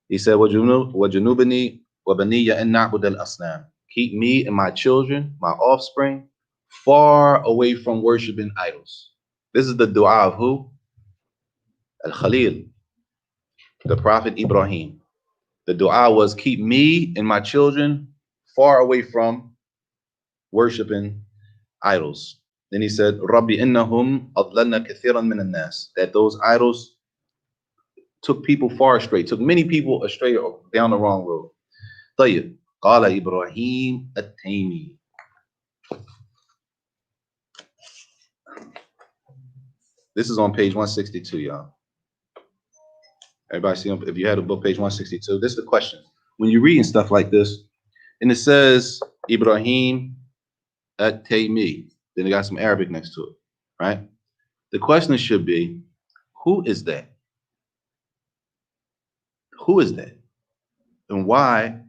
He said, وَجُنُوبَنِي وَبَنِيَّ أَن نَعْبُدَ الْأَصْنَامِ. Keep me and my children, my offspring, far away from worshiping idols. This is the dua of who? Al-Khalil, the Prophet Ibrahim. The dua was, keep me and my children far away from worshiping idols. Then he said, Rabbi innahum adlanna kathiran min an-nas. That those idols took people far astray, took many people astray down the wrong road. طيب. قال إبراهيم التيمي. This is on page 162, y'all. Everybody see them? If you had a book, page 162, this is the question. When you're reading stuff like this, and it says Ibrahim at Taymi, then it got some Arabic next to it, right? The question should be, who is that? Who is that? And why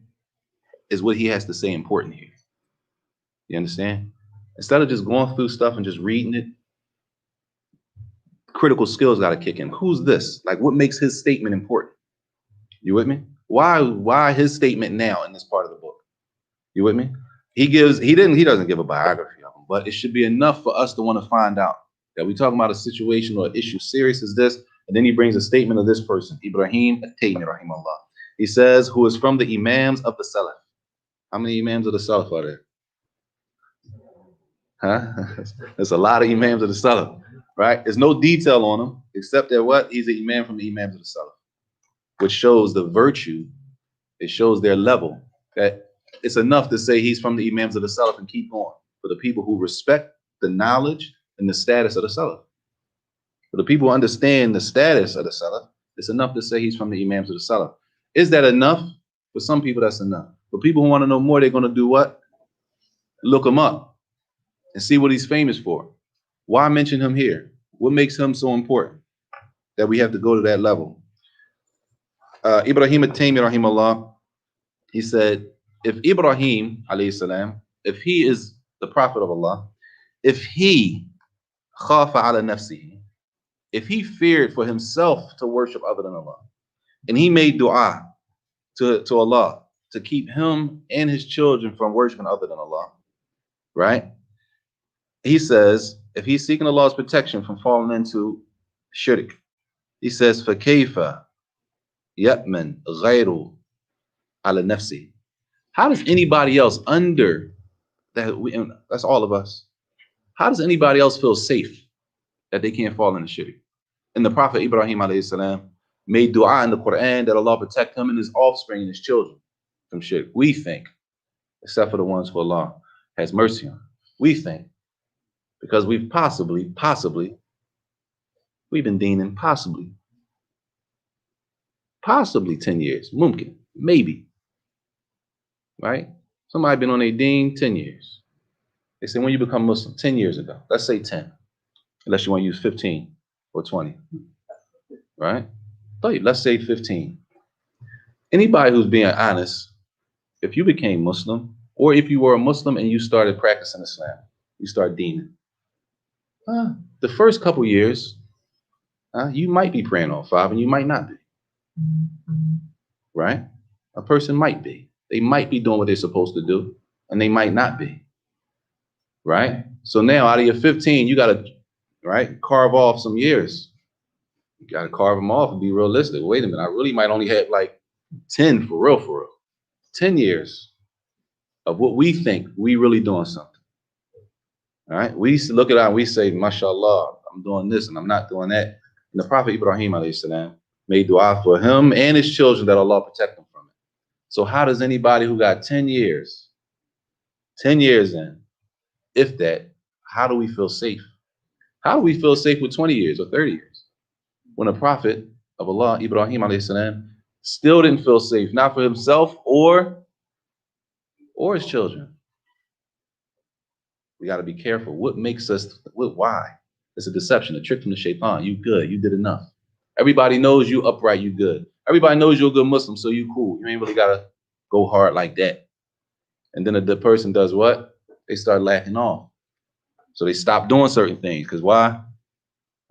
is what he has to say important here? You understand? Instead of just going through stuff and just reading it, critical skills got to kick in. Who's this? Like, what makes his statement important? You with me? Why his statement now in this part of the book? You with me? He doesn't give a biography of him, but it should be enough for us to want to find out that we talking about a situation or issue serious as this, and then he brings a statement of this person, Ibrahim at-Taymi rahimahullah. He says, who is from the Imams of the Salaf. How many Imams of the Salaf are there? Huh? There's a lot of Imams of the Salaf, right? There's no detail on him, except that what? He's an Imam from the Imams of the Salaf, which shows the virtue, it shows their level, that it's enough to say he's from the Imams of the Salaf and keep going. For the people who respect the knowledge and the status of the Salaf. For the people who understand the status of the Salaf, it's enough to say he's from the Imams of the Salaf. Is that enough? For some people, that's enough. For people who want to know more, they're going to do what? Look him up and see what he's famous for. Why mention him here? What makes him so important that we have to go to that level? Ibrahim at-Taymi rahimahullah, he said, if Ibrahim alayhi salam, if he is the Prophet of Allah, if he khafa ala nafsihi, if he feared for himself to worship other than Allah, and he made dua to Allah to keep him and his children from worshiping other than Allah, right? He says, if he's seeking Allah's protection from falling into shirk, he says, فَكَيْفَ يَأْمَنْ غَيْرُ عَلَى نَفْسِهِ. How does anybody else under that, and that's all of us, how does anybody else feel safe that they can't fall into shirk? And the Prophet Ibrahim alayhi salam made dua in the Quran that Allah protect him and his offspring and his children from shirk. We think, except for the ones who Allah has mercy on. We think, because we've possibly, we've been deaning possibly 10 years, mumkin, maybe, right? Somebody been on a deen 10 years. They say, when you become Muslim, 10 years ago, let's say 10, unless you want to use 15 or 20, right? Let's say 15. Anybody who's being honest, if you became Muslim, or if you were a Muslim and you started practicing Islam, you start deening. The first couple years, you might be praying all five and you might not be, right? A person might be. They might be doing what they're supposed to do, and they might not be, right? So now out of your 15, you got to, right, carve off some years. You got to carve them off and be realistic. Wait a minute, I really might only have like 10 for real. 10 years of what we think we really doing something. All right, we used to look at it and we say, mashallah, I'm doing this and I'm not doing that. And the Prophet Ibrahim alayhi salam made dua for him and his children that Allah protect them from it. So how does anybody who got 10 years in, if that, how do we feel safe? How do we feel safe with 20 years or 30 years? When a Prophet of Allah, Ibrahim alayhi salam, still didn't feel safe, not for himself or his children. We got to be careful. What makes us, why? It's a deception, a trick from the shaitan. You good, you did enough. Everybody knows you upright, you good. Everybody knows you're a good Muslim, so you cool. You ain't really got to go hard like that. And then the person does what? They start laughing off. So they stop doing certain things. Because why?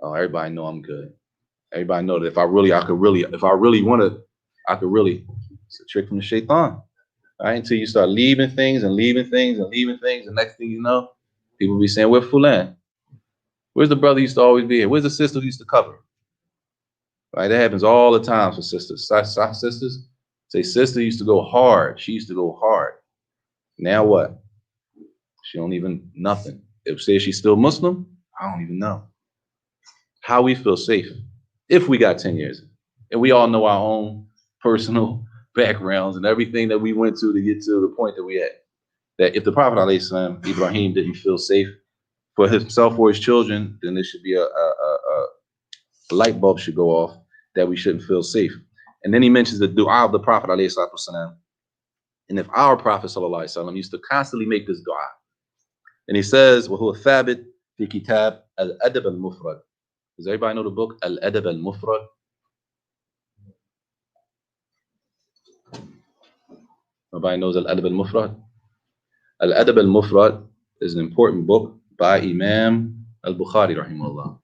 Oh, everybody know I'm good. Everybody know that if I really want to, I could really. It's a trick from the shaitan. Right? Until you start leaving things. And next thing you know, people be saying, where Fulan? Where's the brother who used to always be here? Where's the sister who used to cover? Right? That happens all the time for sisters. Sisters say sister used to go hard. She used to go hard. Now what? She don't even nothing. If say she's still Muslim, I don't even know. How we feel safe if we got 10 years. And we all know our own personal backgrounds and everything that we went to get to the point that we at. That if the Prophet ﷺ, Ibrahim, didn't feel safe for himself or his children, then there should be a light bulb should go off. that we shouldn't feel safe. And then he mentions the dua of the Prophet alayhi salatu wasalam. And if our Prophet sallallahu alaihi wasallam used to constantly make this dua, and he says, وَهُوَ ثابت في كتاب الأدب المفرد. Does everybody know the book Al-Adab al-Mufrad? Nobody knows Al-Adab al-Mufrad? Al-Adab al-Mufrad is an important book by Imam al-Bukhari, rahimahullah.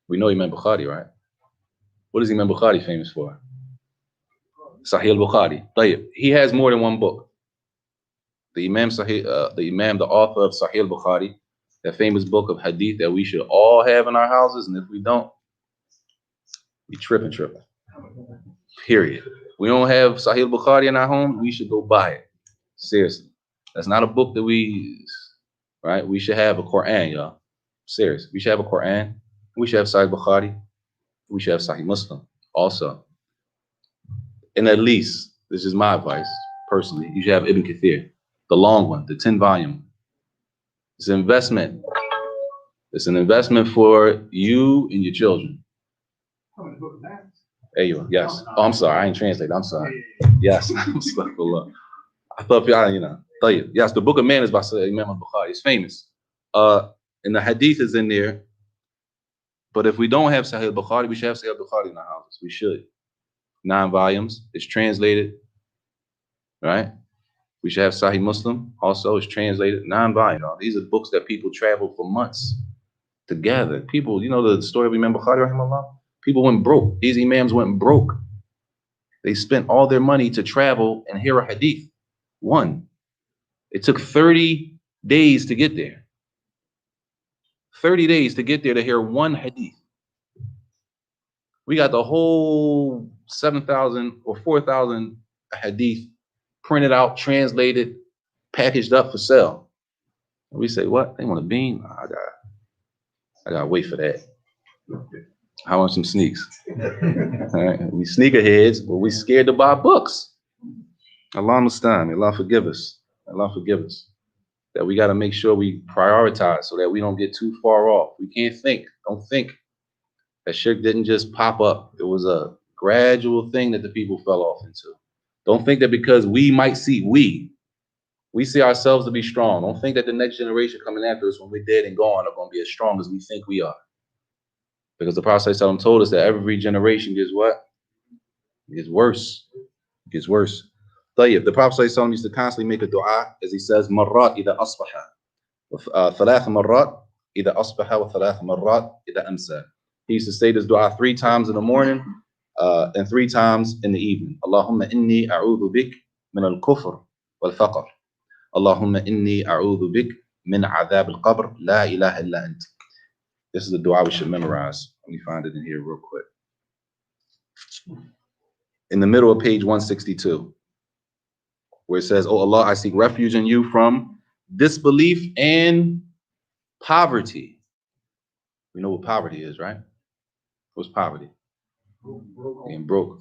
We know Imam Bukhari, right? What is Imam Bukhari famous for? Sahih al-Bukhari. طيب. He has more than one book. The author of Sahih al-Bukhari, that famous book of hadith that we should all have in our houses, and if we don't, we tripping. Period. We don't have Sahih al-Bukhari in our home, we should go buy it. Seriously. That's not a book that we, right? We should have a Quran, y'all. Serious. We should have a Quran. We should have Sahih Bukhari. We should have Sahih Muslim also. And at least, this is my advice, personally, you should have Ibn Kathir, the long one, the 10-volume. It's an investment. It's an investment for you and your children. There you are. Yes. Oh, I'm sorry. I ain't translated. I'm sorry. Yes. I thought y'all, yes, the book of manners by Imam al-Bukhari. It's famous. And the hadith is in there. But if we don't have Sahih al-Bukhari, we should have Sahih al-Bukhari in our houses. We should. 9 volumes. It's translated. Right? We should have Sahih Muslim. Also, it's translated. 9 volumes. These are books that people travel for months to gather. People, you know the story of Imam Bukhari, rahimahullah? People went broke. These imams went broke. They spent all their money to travel and hear a hadith. One. It took 30 days to get there. 30 days to get there to hear one hadith. We got the whole 7,000 or 4,000 hadith printed out, translated, packaged up for sale. And we say, what? They want a bean? I gotta wait for that. I want some sneaks. All right. We sneakerheads, but we scared to buy books. Allah musta'an. Allah forgive us. Allah forgive us. That we got to make sure we prioritize so that we don't get too far off. We can't think. Don't think that shirk didn't just pop up. It was a gradual thing that the people fell off into. Don't think that because we might see, we see ourselves to be strong. Don't think that the next generation coming after us when we're dead and gone are going to be as strong as we think we are. Because the Prophet ﷺ told us that every generation gets what? It gets worse. It gets worse. طيب, the Prophet ﷺ used to constantly make a dua, as he says, مرات إذا أصبح, ثلاث مرات إذا أصبح وثلاث مرات إذا أمسى. He used to say this dua 3 times in the morning and 3 times in the evening. اللهم إني أعوذ بك من الكفر والفقر. اللهم إني أعوذ بك من عذاب القبر لا إله إلا أنت. This is the dua we should memorize. Let me find it in here real quick. In the middle of page 162, where it says, "Oh Allah, I seek refuge in you from disbelief and poverty." We know what poverty is, right? What's poverty? Being broke.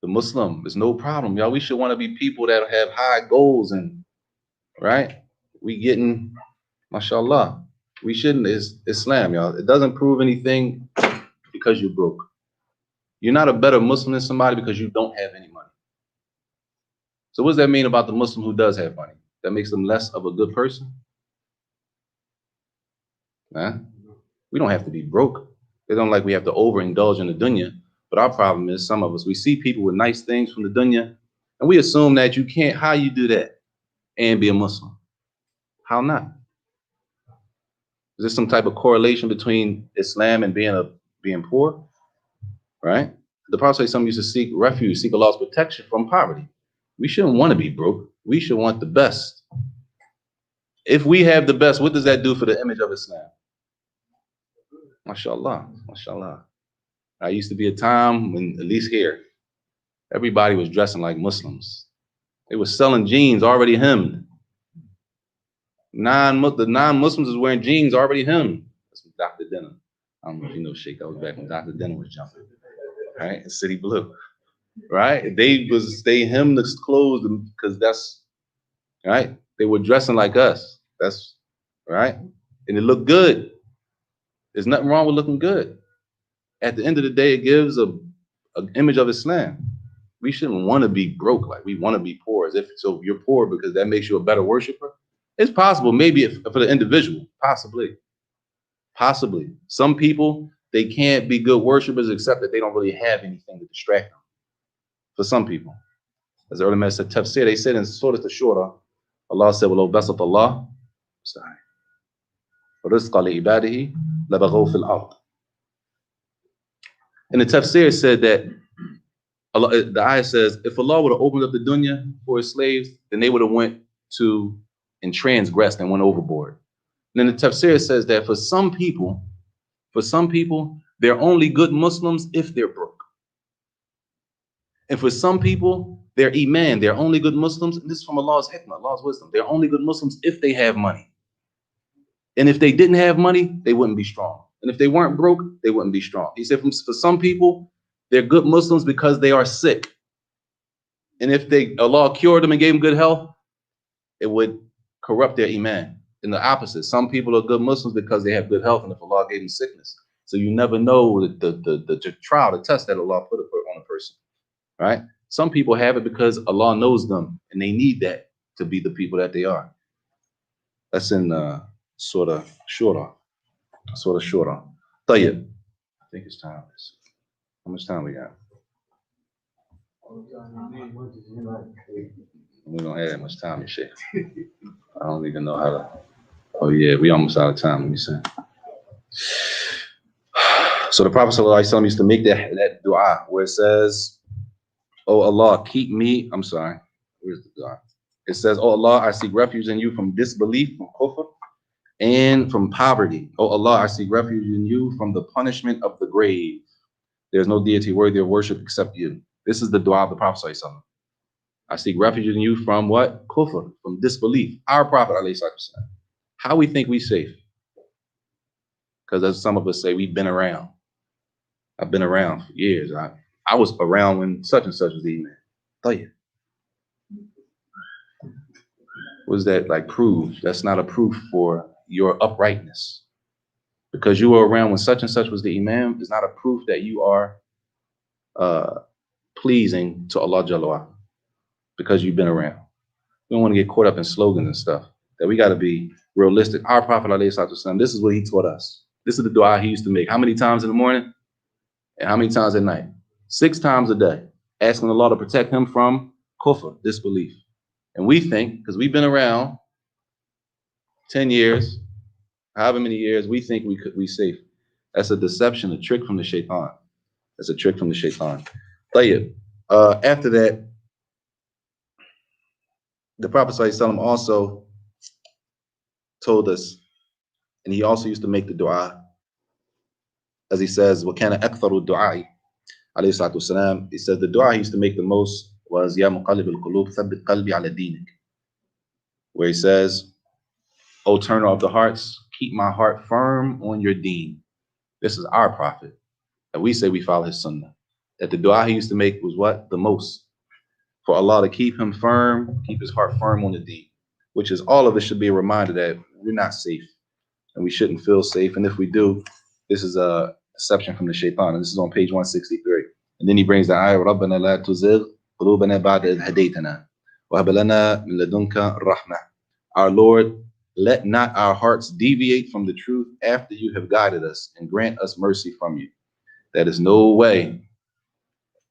The Muslim is no problem, y'all. We should want to be people that have high goals and, right? We getting, mashallah. We shouldn't. It's Islam, y'all. It doesn't prove anything because you're broke. You're not a better Muslim than somebody because you don't have any money. So what does that mean about the Muslim who does have money? That makes them less of a good person? Huh? We don't have to be broke. They don't like we have to overindulge in the dunya. But our problem is some of us, we see people with nice things from the dunya, and we assume that you can't, how you do that and be a Muslim? How not? Is there some type of correlation between Islam and being poor? Right? The Prophet used to seek refuge, seek Allah's protection from poverty. We shouldn't want to be broke. We should want the best. If we have the best, what does that do for the image of Islam? MashaAllah, MashaAllah. I used to be a time when, at least here, everybody was dressing like Muslims. They were selling jeans already hemmed. The non-Muslims is wearing jeans already hemmed. That's what Dr. Denham. I don't know if you know Sheikh. That was back when Dr. Denham was jumping. Right? In City Blue. Right? They hemmed the clothes because that's right. They were dressing like us. That's right. And it looked good. There's nothing wrong with looking good. At the end of the day, it gives a an image of Islam. We shouldn't want to be broke, like we want to be poor, as if so you're poor because that makes you a better worshiper. It's possible, maybe if, for the individual, possibly. Some people, they can't be good worshipers except that they don't really have anything to distract them. For some people, as the early man said, tafsir, they said in Surah Ash-Shura, Allah said, "Walau basat Allah, rizqa li ibadihi labaghaw fil ard." And the tafsir said that Allah, the ayah says, if Allah would have opened up the dunya for his slaves, then they would have went to and transgressed and went overboard. And then the tafsir says that for some people, they're only good Muslims if they're broke. And for some people, they're iman, they're only good Muslims, and this is from Allah's hikmah, Allah's wisdom. They're only good Muslims if they have money. And if they didn't have money, they wouldn't be strong. And if they weren't broke, they wouldn't be strong. He said for some people, they're good Muslims because they are sick. And if Allah cured them and gave them good health, it would corrupt their iman. In the opposite, some people are good Muslims because they have good health, and if Allah gave them sickness. So you never know the trial, the test that Allah put on a person, right? Some people have it because Allah knows them, and they need that to be the people that they are. That's in Surah Shura. Tayyib. I think it's time. How much time we got? We don't have that much time and shit. I don't even know how to. Oh yeah, we almost out of time. Let me see. So the Prophet ﷺ used to make that dua where it says, "Oh Allah, keep me." I'm sorry. Where's the dua? It says, "Oh Allah, I seek refuge in you from disbelief, from kufr, and from poverty. Oh Allah, I seek refuge in you from the punishment of the grave. There's no deity worthy of worship except you." This is the dua of the Prophet ﷺ. I seek refuge in you from what? Kufr, from disbelief. Our Prophet ﷺ. How we think we safe? Because as some of us say, we've been around. I've been around for years. I was around when such and such was eating it. Tell you. Was that like proof? That's not a proof for your uprightness. Because you were around when such and such was the imam is not a proof that you are pleasing to Allah Jalla wa, because you've been around. We don't want to get caught up in slogans and stuff. That we got to be realistic. Our Prophet ﷺ, this is what he taught us. This is the dua he used to make. How many times in the morning? And how many times at night? 6 times a day. Asking Allah to protect him from kufr, disbelief. And we think, because we've been around 10 years, however many years, we think we safe. That's a deception, a trick from the shaitan. That's a trick from the shaitan. Tayyib. After that, the Prophet ﷺ also told us, and he also used to make the dua, as he says, وَكَانَ أَكْثَرُ الدُّعَاءِ alayhi salatu wasalam. He said the dua he used to make the most was يَا مُقَلِّبَ الْقُلُوبِ ثَبِّتْ قَلْبِي عَلَى دِينِكَ, where he says, "O turner of the hearts, keep my heart firm on your deen." This is our Prophet, and we say we follow his sunnah. That the dua he used to make was what? The most. For Allah to keep him firm, keep his heart firm on the deen, which is all of us should be a reminder that we're not safe, and we shouldn't feel safe. And if we do, this is a deception from the shaitan, and this is on page 163. And then he brings the ayah, رَبَّنَا لَا تُزِغْ قُلُوبَنَا بَعْدَ إِذْ هَدَيْتَنَا وَهَبْ لَنَا مِن لَدُنْكَ رَحْمَةً. Our Lord, let not our hearts deviate from the truth after you have guided us, and grant us mercy from you. That is no way.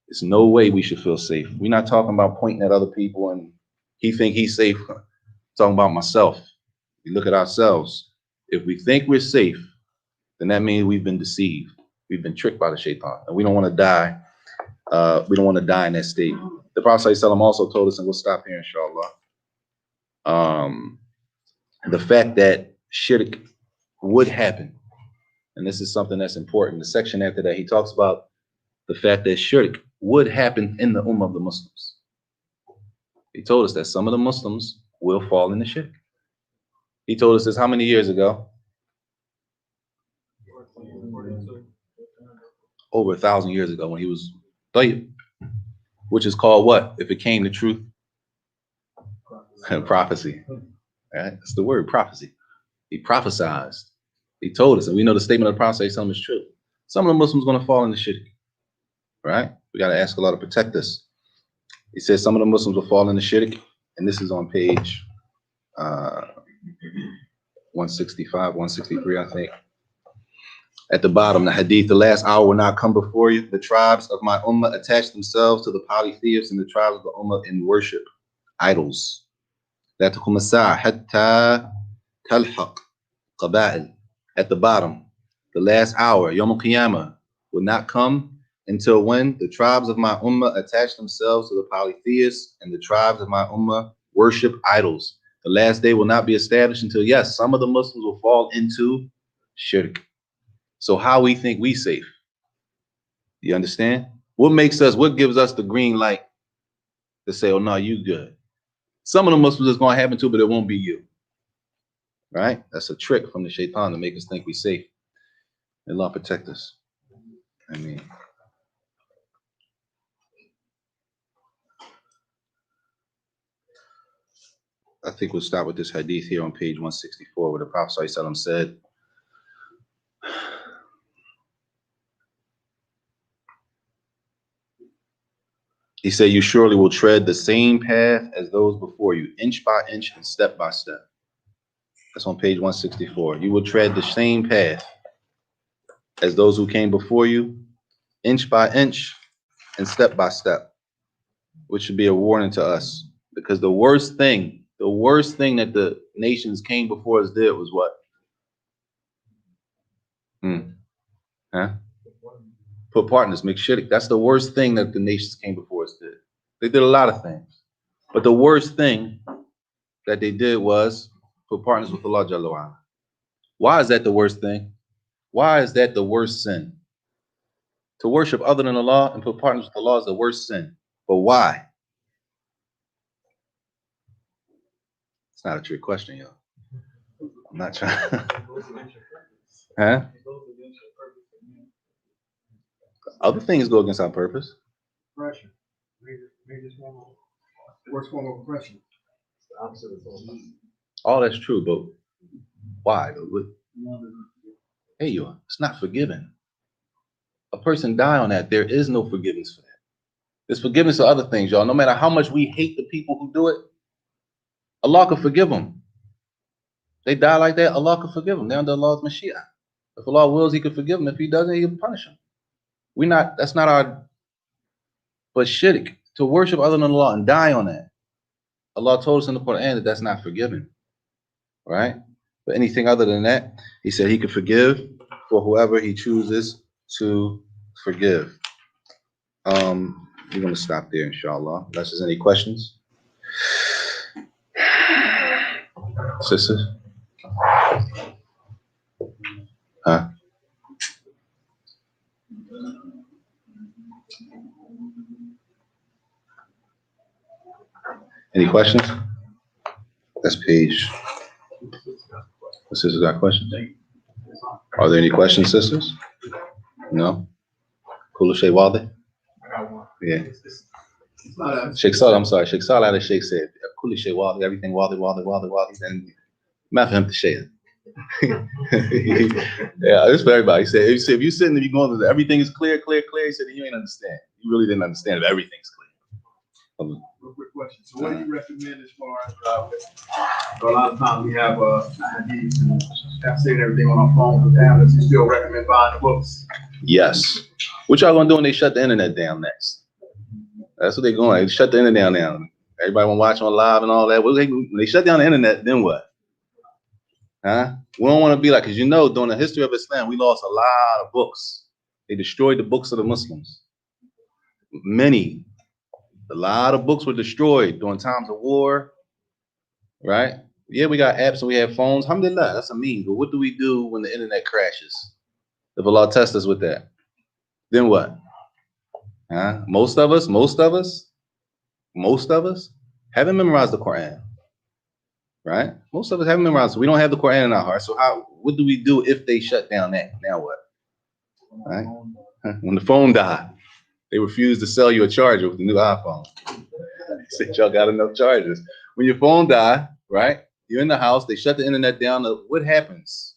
It's no way we should feel safe. We're not talking about pointing at other people and he think he's safe. I'm talking about myself. We look at ourselves. If we think we're safe, then that means we've been deceived. We've been tricked by the shaitan, and we don't want to die. We don't want to die in that state. The Prophet ﷺ also told us, and we'll stop here, inshallah. The fact that shirk would happen, and this is something that's important. The section after that, he talks about the fact that shirk would happen in the ummah of the Muslims. He told us that some of the Muslims will fall into shirk. He told us this how many years ago? Over 1,000 years ago, when he was tayyib, which is called what? If it came to truth? Prophecy. Right? That's the word, prophecy. He prophesied. He told us, and we know the statement of the Prophet is true. Some of the Muslims are going to fall into shirk, right? We got to ask Allah to protect us. He says some of the Muslims will fall into shirk, and this is on page 165, 163, I think. At the bottom, the hadith, the last hour will not come before you. The tribes of my ummah attach themselves to the polytheists, and the tribes of the ummah in worship idols. لا تقوم الساعة حتى تلحق قبائل. At the bottom, the last hour, Yawm al-Qiyamah, will not come until when the tribes of my ummah attach themselves to the polytheists, and the tribes of my ummah worship idols. The last day will not be established until, yes, some of the Muslims will fall into shirk. So how we think we safe? You understand? What gives us the green light to say, oh no, you good? Some of the Muslims is going to happen too, but it won't be you. Right? That's a trick from the shaitan to make us think we safe. Allah protect us. I mean, I think we'll start with this hadith here on page 164, where the Prophet ﷺ said, he said, you surely will tread the same path as those before you, inch by inch and step by step. That's on page 164. You will tread the same path as those who came before you, inch by inch and step by step, which should be a warning to us. Because the worst thing that the nations came before us did was what? Put partners, make shirk. That's the worst thing that the nations came before us did. They did a lot of things. But the worst thing that they did was put partners with Allah Jalla wa Ala. Why is that the worst thing? Why is that the worst sin? To worship other than Allah and put partners with Allah is the worst sin. But why? It's not a trick question, y'all. I'm not trying. Huh? Other things go against our purpose. Oppression. Worst form of oppression. It's the opposite of all that's true, but why? Hey, yo, it's not forgiven. A person die on that. There is no forgiveness for that. There's forgiveness for other things, y'all. No matter how much we hate the people who do it, Allah could forgive them. They die like that, Allah could forgive them. They're under Allah's Mashiach. If Allah wills, He could forgive them. If He doesn't, He'll punish them. That's not our, but shirk, to worship other than Allah and die on that. Allah told us in the Quran that that's not forgiven, right? But anything other than that, He said He could forgive for whoever He chooses to forgive. We're going to stop there, inshallah. Unless there's any questions. Sisters? Huh? Any questions? That's page. The sisters got questions? Are there any questions, sisters? No? Kula Shay Wadi? Yeah. Sheikh Salah, I'm sorry. Sheikh Salah had a Sheikh said, Kula Shay Wadi, everything Wadi. And Mafham to Shay. Yeah, it's for everybody. He said, if you're sitting there, you're going to everything is clear. He said, you ain't understand. You really didn't understand if everything's clear. Real quick question. So what do you recommend as far as a lot of times we have IDs and have saved everything on our phone and tablets. You still recommend buying the books? Yes. What y'all gonna do when they shut the internet down next? That's what they're going. They shut the internet down now. Everybody wanna watch on live and all that. When they shut down the internet, then what? Huh? We don't want to be like, because during the history of Islam, we lost a lot of books. They destroyed the books of the Muslims. A lot of books were destroyed during times of war, right? Yeah, we got apps and we have phones. Alhamdulillah, that's a means. But what do we do when the internet crashes? If Allah tests us with that, then what? Huh? Most of us haven't memorized the Quran, right? Most of us haven't memorized. So we don't have the Quran in our heart. So what do we do if they shut down that? Now what? Right? When the phone died, they refused to sell you a charger with the new iPhone. They said y'all got enough chargers. When your phone died, right? You're in the house. They shut the internet down. What happens?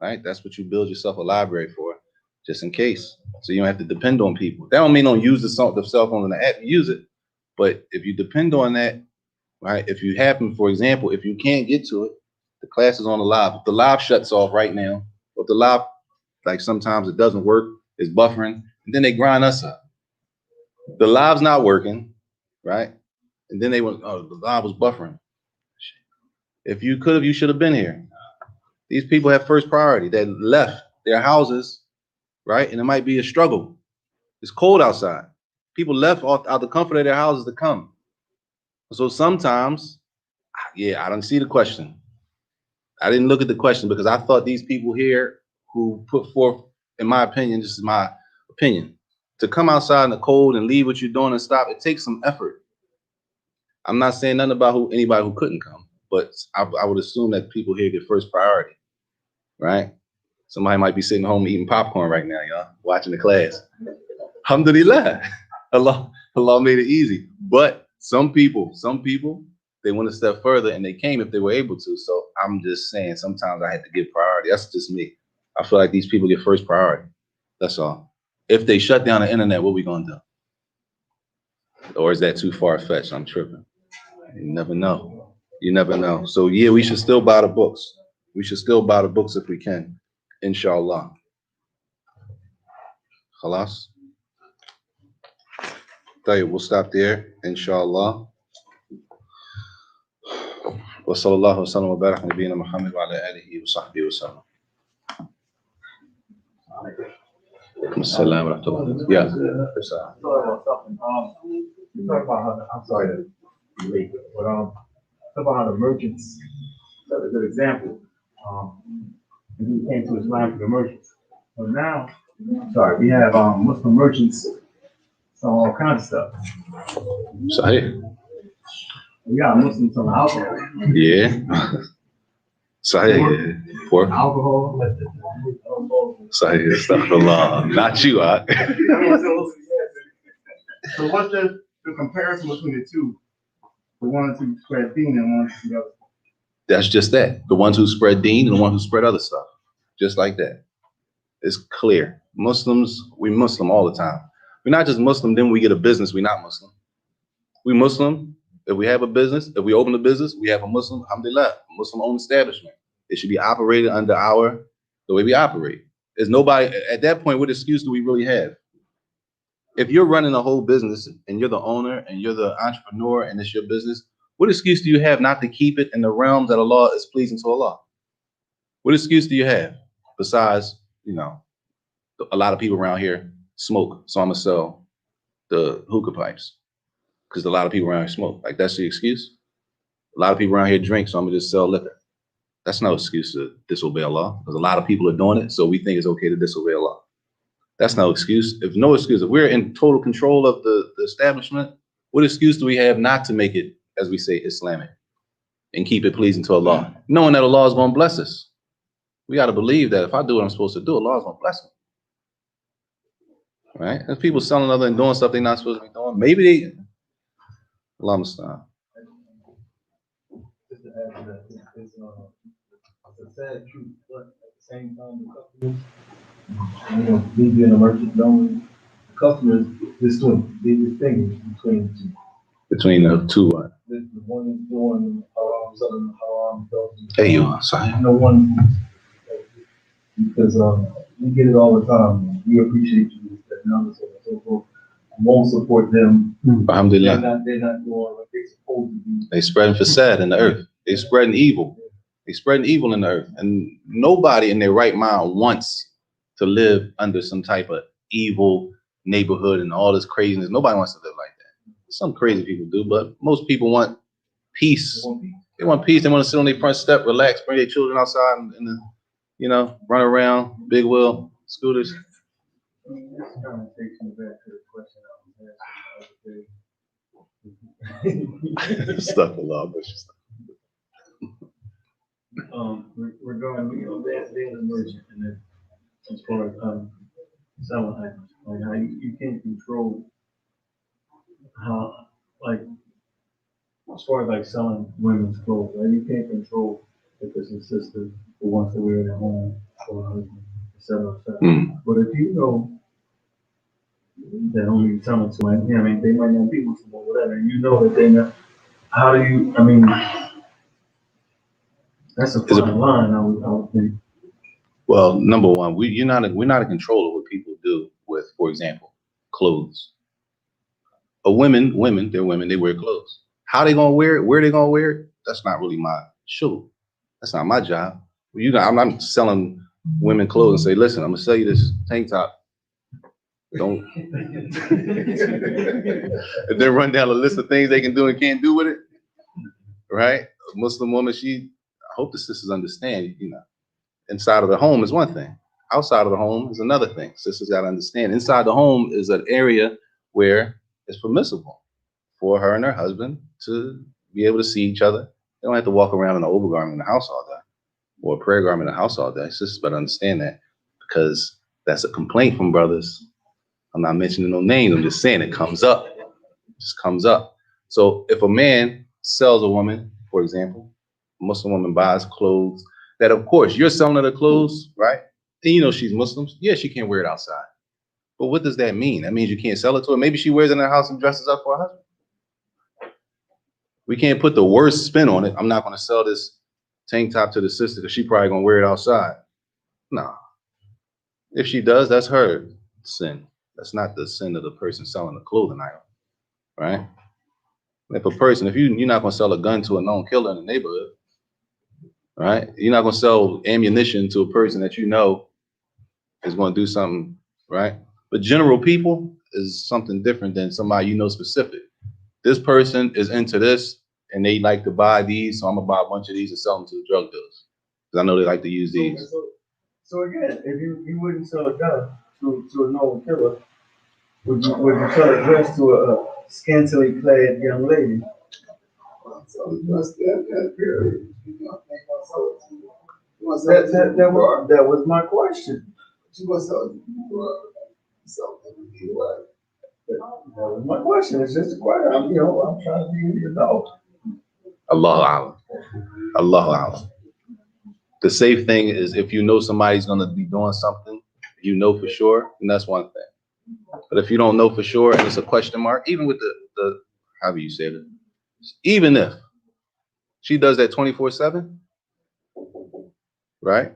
Right? That's what you build yourself a library for. just in case. So you don't have to depend on people. That don't mean don't use the cell phone and the app, use it. But if you depend on that, right? If you happen, for example, if you can't get to it, the class is on the live. If the live shuts off right now, or if the live, like sometimes it doesn't work, it's buffering, and then they grind us up. The live's not working, right? And then they went, oh, the live was buffering. If you could have, you should have been here. These people have first priority. They left their houses, right? And it might be a struggle. It's cold outside. People left out the comfort of their houses to come. So sometimes, yeah, I don't see the question. I didn't look at the question because I thought these people here who put forth, in my opinion, this is my opinion, to come outside in the cold and leave what you're doing and stop, it takes some effort. I'm not saying nothing about anybody who couldn't come, but I would assume that people here get first priority, right? Somebody might be sitting home eating popcorn right now, y'all, watching the class. Alhamdulillah. Allah made it easy. But some people, they went a step further and they came if they were able to. So I'm just saying sometimes I had to give priority. That's just me. I feel like these people get first priority. That's all. If they shut down the internet, what we gonna do? Or is that too far-fetched? I'm tripping. You never know. You never know. So yeah, we should still buy the books. We should still buy the books if we can. Inshallah. Khalas. We'll stop there. Inshallah. وصلى الله وسلم وبارك على نبينا محمد وعلى آله وصحبه وسلم. السلام ورحمة الله. Yeah. I'm sorry to be late, but talk about how the merchants. That's a good example. He came to Islam for the merchants. But now, we have Muslim merchants selling all kinds of stuff. Saajid. We got Muslims selling alcohol. Yeah. Saajid. Pork. Alcohol. Saajid, astaghfirullah. Not you, So what's the comparison between the two? The ones who spread deen and ones who other. That's just that. The ones who spread deen and the ones who spread other stuff. Just like that. It's clear. Muslims, we Muslim all the time. We're not just Muslim, then we get a business, we're not Muslim. We Muslim, if we have a business, if we open a business, we have a Muslim, alhamdulillah, Muslim-owned establishment. It should be operated under the way we operate. There's nobody, at that point, what excuse do we really have? If you're running a whole business and you're the owner and you're the entrepreneur and it's your business, what excuse do you have not to keep it in the realms that Allah is pleasing to Allah? What excuse do you have besides, a lot of people around here smoke, so I'm gonna sell the hookah pipes because a lot of people around here smoke. Like that's the excuse. A lot of people around here drink, so I'm gonna just sell liquor. That's no excuse to disobey Allah because a lot of people are doing it, so we think it's okay to disobey Allah. That's no excuse. If we're in total control of the establishment, what excuse do we have not to make it, as we say, Islamic and keep it pleasing to Allah, knowing that Allah is gonna bless us? We got to believe that if I do what I'm supposed to do, Allah is gonna bless me. Right? If people selling other and doing stuff they're not supposed to be doing, maybe they. Allah Mustaan. Just to add to that, it's a sad truth, but at the same time, the customers, me being a merchant, knowing the customers, this one, they distinguish between the two. Between the two, what? The one is doing haram, selling haram, Hey, you, sorry. no one, because we get it all the time. We appreciate you, and others, and so forth. Won't support them. Alhamdulillah. They're not doing what they're supposed to do. They spreading facade in the earth. They spreading evil. They spreading evil in the earth. And nobody in their right mind wants to live under some type of evil neighborhood and all this craziness. Nobody wants to live like that. Some crazy people do, but most people want peace. They want peace. They want to sit on their front step, relax, bring their children outside and run around, big wheel, scooters. This kind of takes me back to the question I was asking the other day. Stuff a lot, but Regarding, being a merchant, and then as far as selling items, like how you can't control how, like, as far as like selling women's clothes, right? You can't control if it's a sister who wants to wear it at home or a husband. etc. etc. Mm. But if you know that only you're telling to, and I mean, they might not be Muslim or whatever, and you know that they're not. How do you? I mean, that's a Is it, fine line. I would think. well, number one, we're not in control of what people do with, for example, clothes. They're women, they wear clothes. How they gonna wear it, where they gonna wear it, that's not really my show. That's not my job. I'm not selling women clothes and say, listen, I'm gonna sell you this tank top. Don't and then run down a list of things they can do and can't do with it. Right? A Muslim woman, I hope the sisters understand, inside of the home is one thing. Outside of the home is another thing. Sisters gotta understand. Inside the home is an area where it's permissible for her and her husband to be able to see each other. They don't have to walk around in an overgarment in the house all day or a prayer garment in the house all day. Sisters better understand that, because that's a complaint from brothers. I'm not mentioning no names. I'm just saying it comes up. It just comes up. So if a man sells a woman, for example, a Muslim woman buys clothes that, of course, you're selling her the clothes, right? And she's Muslim. Yeah, she can't wear it outside. But what does that mean? That means you can't sell it to her. Maybe she wears it in her house and dresses up for her husband. We can't put the worst spin on it. I'm not going to sell this tank top to the sister because she probably going to wear it outside. No. If she does, that's her sin. That's not the sin of the person selling the clothing item, right? If you're not going to sell a gun to a known killer in the neighborhood, right? You're not going to sell ammunition to a person that you know is going to do something, right? But general people is something different than somebody specific. This person is into this and they like to buy these, so I'm gonna buy a bunch of these and sell them to the drug dealers because I know they like to use these. So again, if you wouldn't sell a gun to a known killer, would you sell a dress to a scantily clad young lady? That was my question. That was my question. It's just a question. I'm trying to be you know. Allah Allah. The safe thing is if you know somebody's gonna be doing something, for sure, and that's one thing. But if you don't know for sure and it's a question mark, even with the however you say it, even if she does that 24/7, right?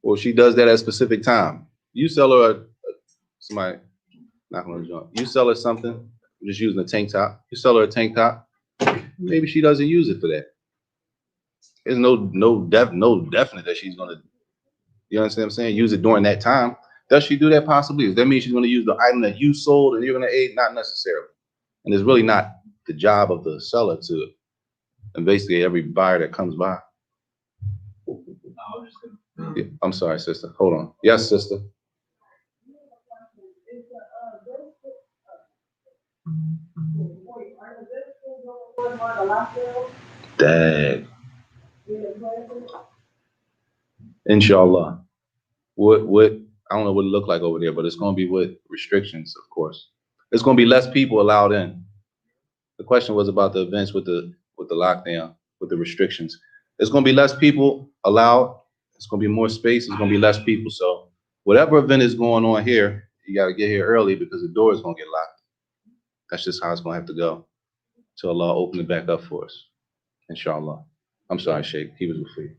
Or she does that at a specific time. You sell her somebody not gonna join. You sell her something, just using a tank top. You sell her a tank top, maybe she doesn't use it for that. There's no definite that she's gonna, you understand what I'm saying? Use it during that time. Does she do that? Possibly. Does that mean she's gonna use the item that you sold and you're gonna aid? Not necessarily. And it's really not the job of the seller to investigate every buyer that comes by. Yeah, I'm sorry, sister. Hold on. Yes, sister. Dang. Inshallah. What I don't know what it looked like over there, but it's gonna be with restrictions, of course. There's gonna be less people allowed in. The question was about the events with the lockdown, with the restrictions. There's gonna be less people allowed. It's gonna be more space. It's gonna be less people. So whatever event is going on here, you gotta get here early because the door is gonna get locked. That's just how it's gonna have to go till Allah open it back up for us. Inshallah. I'm sorry, Sheikh. He was with you.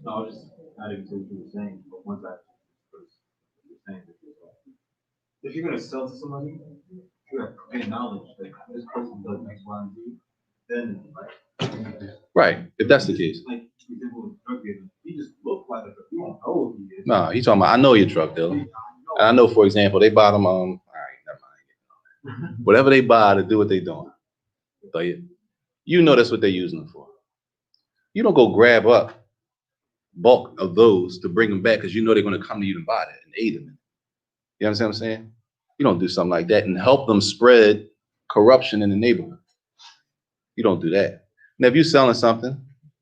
No, I was just adding to what you were saying, but once I was saying that if you're gonna sell to somebody, you have to acknowledge that this person does X, Y, and Z, then Right, if that's the case. like for example, drug dealer, he just looked like a you don't know who he is. No, he's talking about I know your drug dealer. And I know, for example, they buy them all right, never mind. Whatever they buy to do what they're doing. So you know that's what they're using them for. You don't go grab up bulk of those to bring them back because you know they're going to come to you and buy that and aid them. You understand what I'm saying? You don't do something like that and help them spread corruption in the neighborhood. You don't do that. Now, if you're selling something,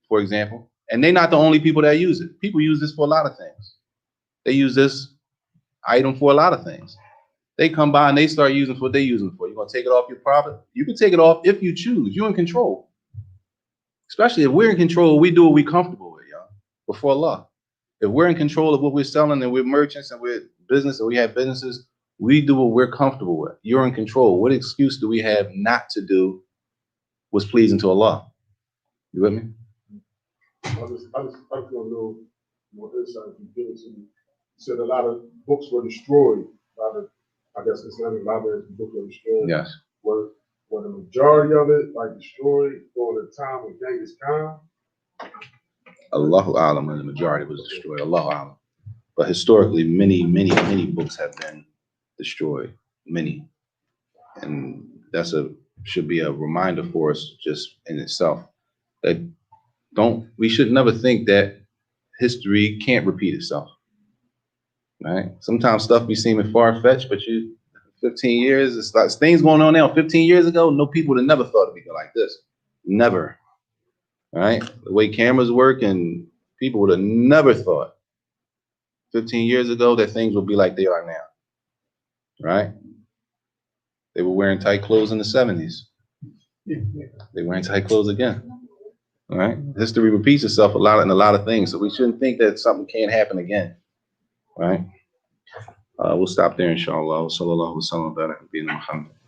for example, and they're not the only people that use it. People use this for a lot of things. They use this item for a lot of things. They come by and they start using it for what they're using it for. You're going to take it off your profit? You can take it off if you choose. You're in control. Especially if we're in control, we do what we're comfortable with, y'all, before Allah. If we're in control of what we're selling and we're merchants and we're business and we have businesses, we do what we're comfortable with. You're in control. What excuse do we have not to do what's pleasing to Allah? You with me? I just want to know more insight you give it to me. You said a lot of books were destroyed. A lot of, I guess, Islamic libraries books were destroyed. Yes. Were the majority of it like destroyed during the time of Genghis Khan? Allahu Alam, when the majority was destroyed. Allahu Alam. But historically, many books have been destroyed. Many. And that's should be a reminder for us just in itself. That we should never think that history can't repeat itself. Right? Sometimes stuff be seeming far-fetched, but 15 years, it's like things going on now. 15 years ago, no people would have never thought it'd be like this. Never. Right? The way cameras work, and people would have never thought 15 years ago that things would be like they are now. Right? They were wearing tight clothes in the 70s. They're wearing tight clothes again. All right? History repeats itself in a lot of things, so we shouldn't think that something can't happen again. Right? We'll stop there, inshallah. Sallallahu alaihi wa sallam.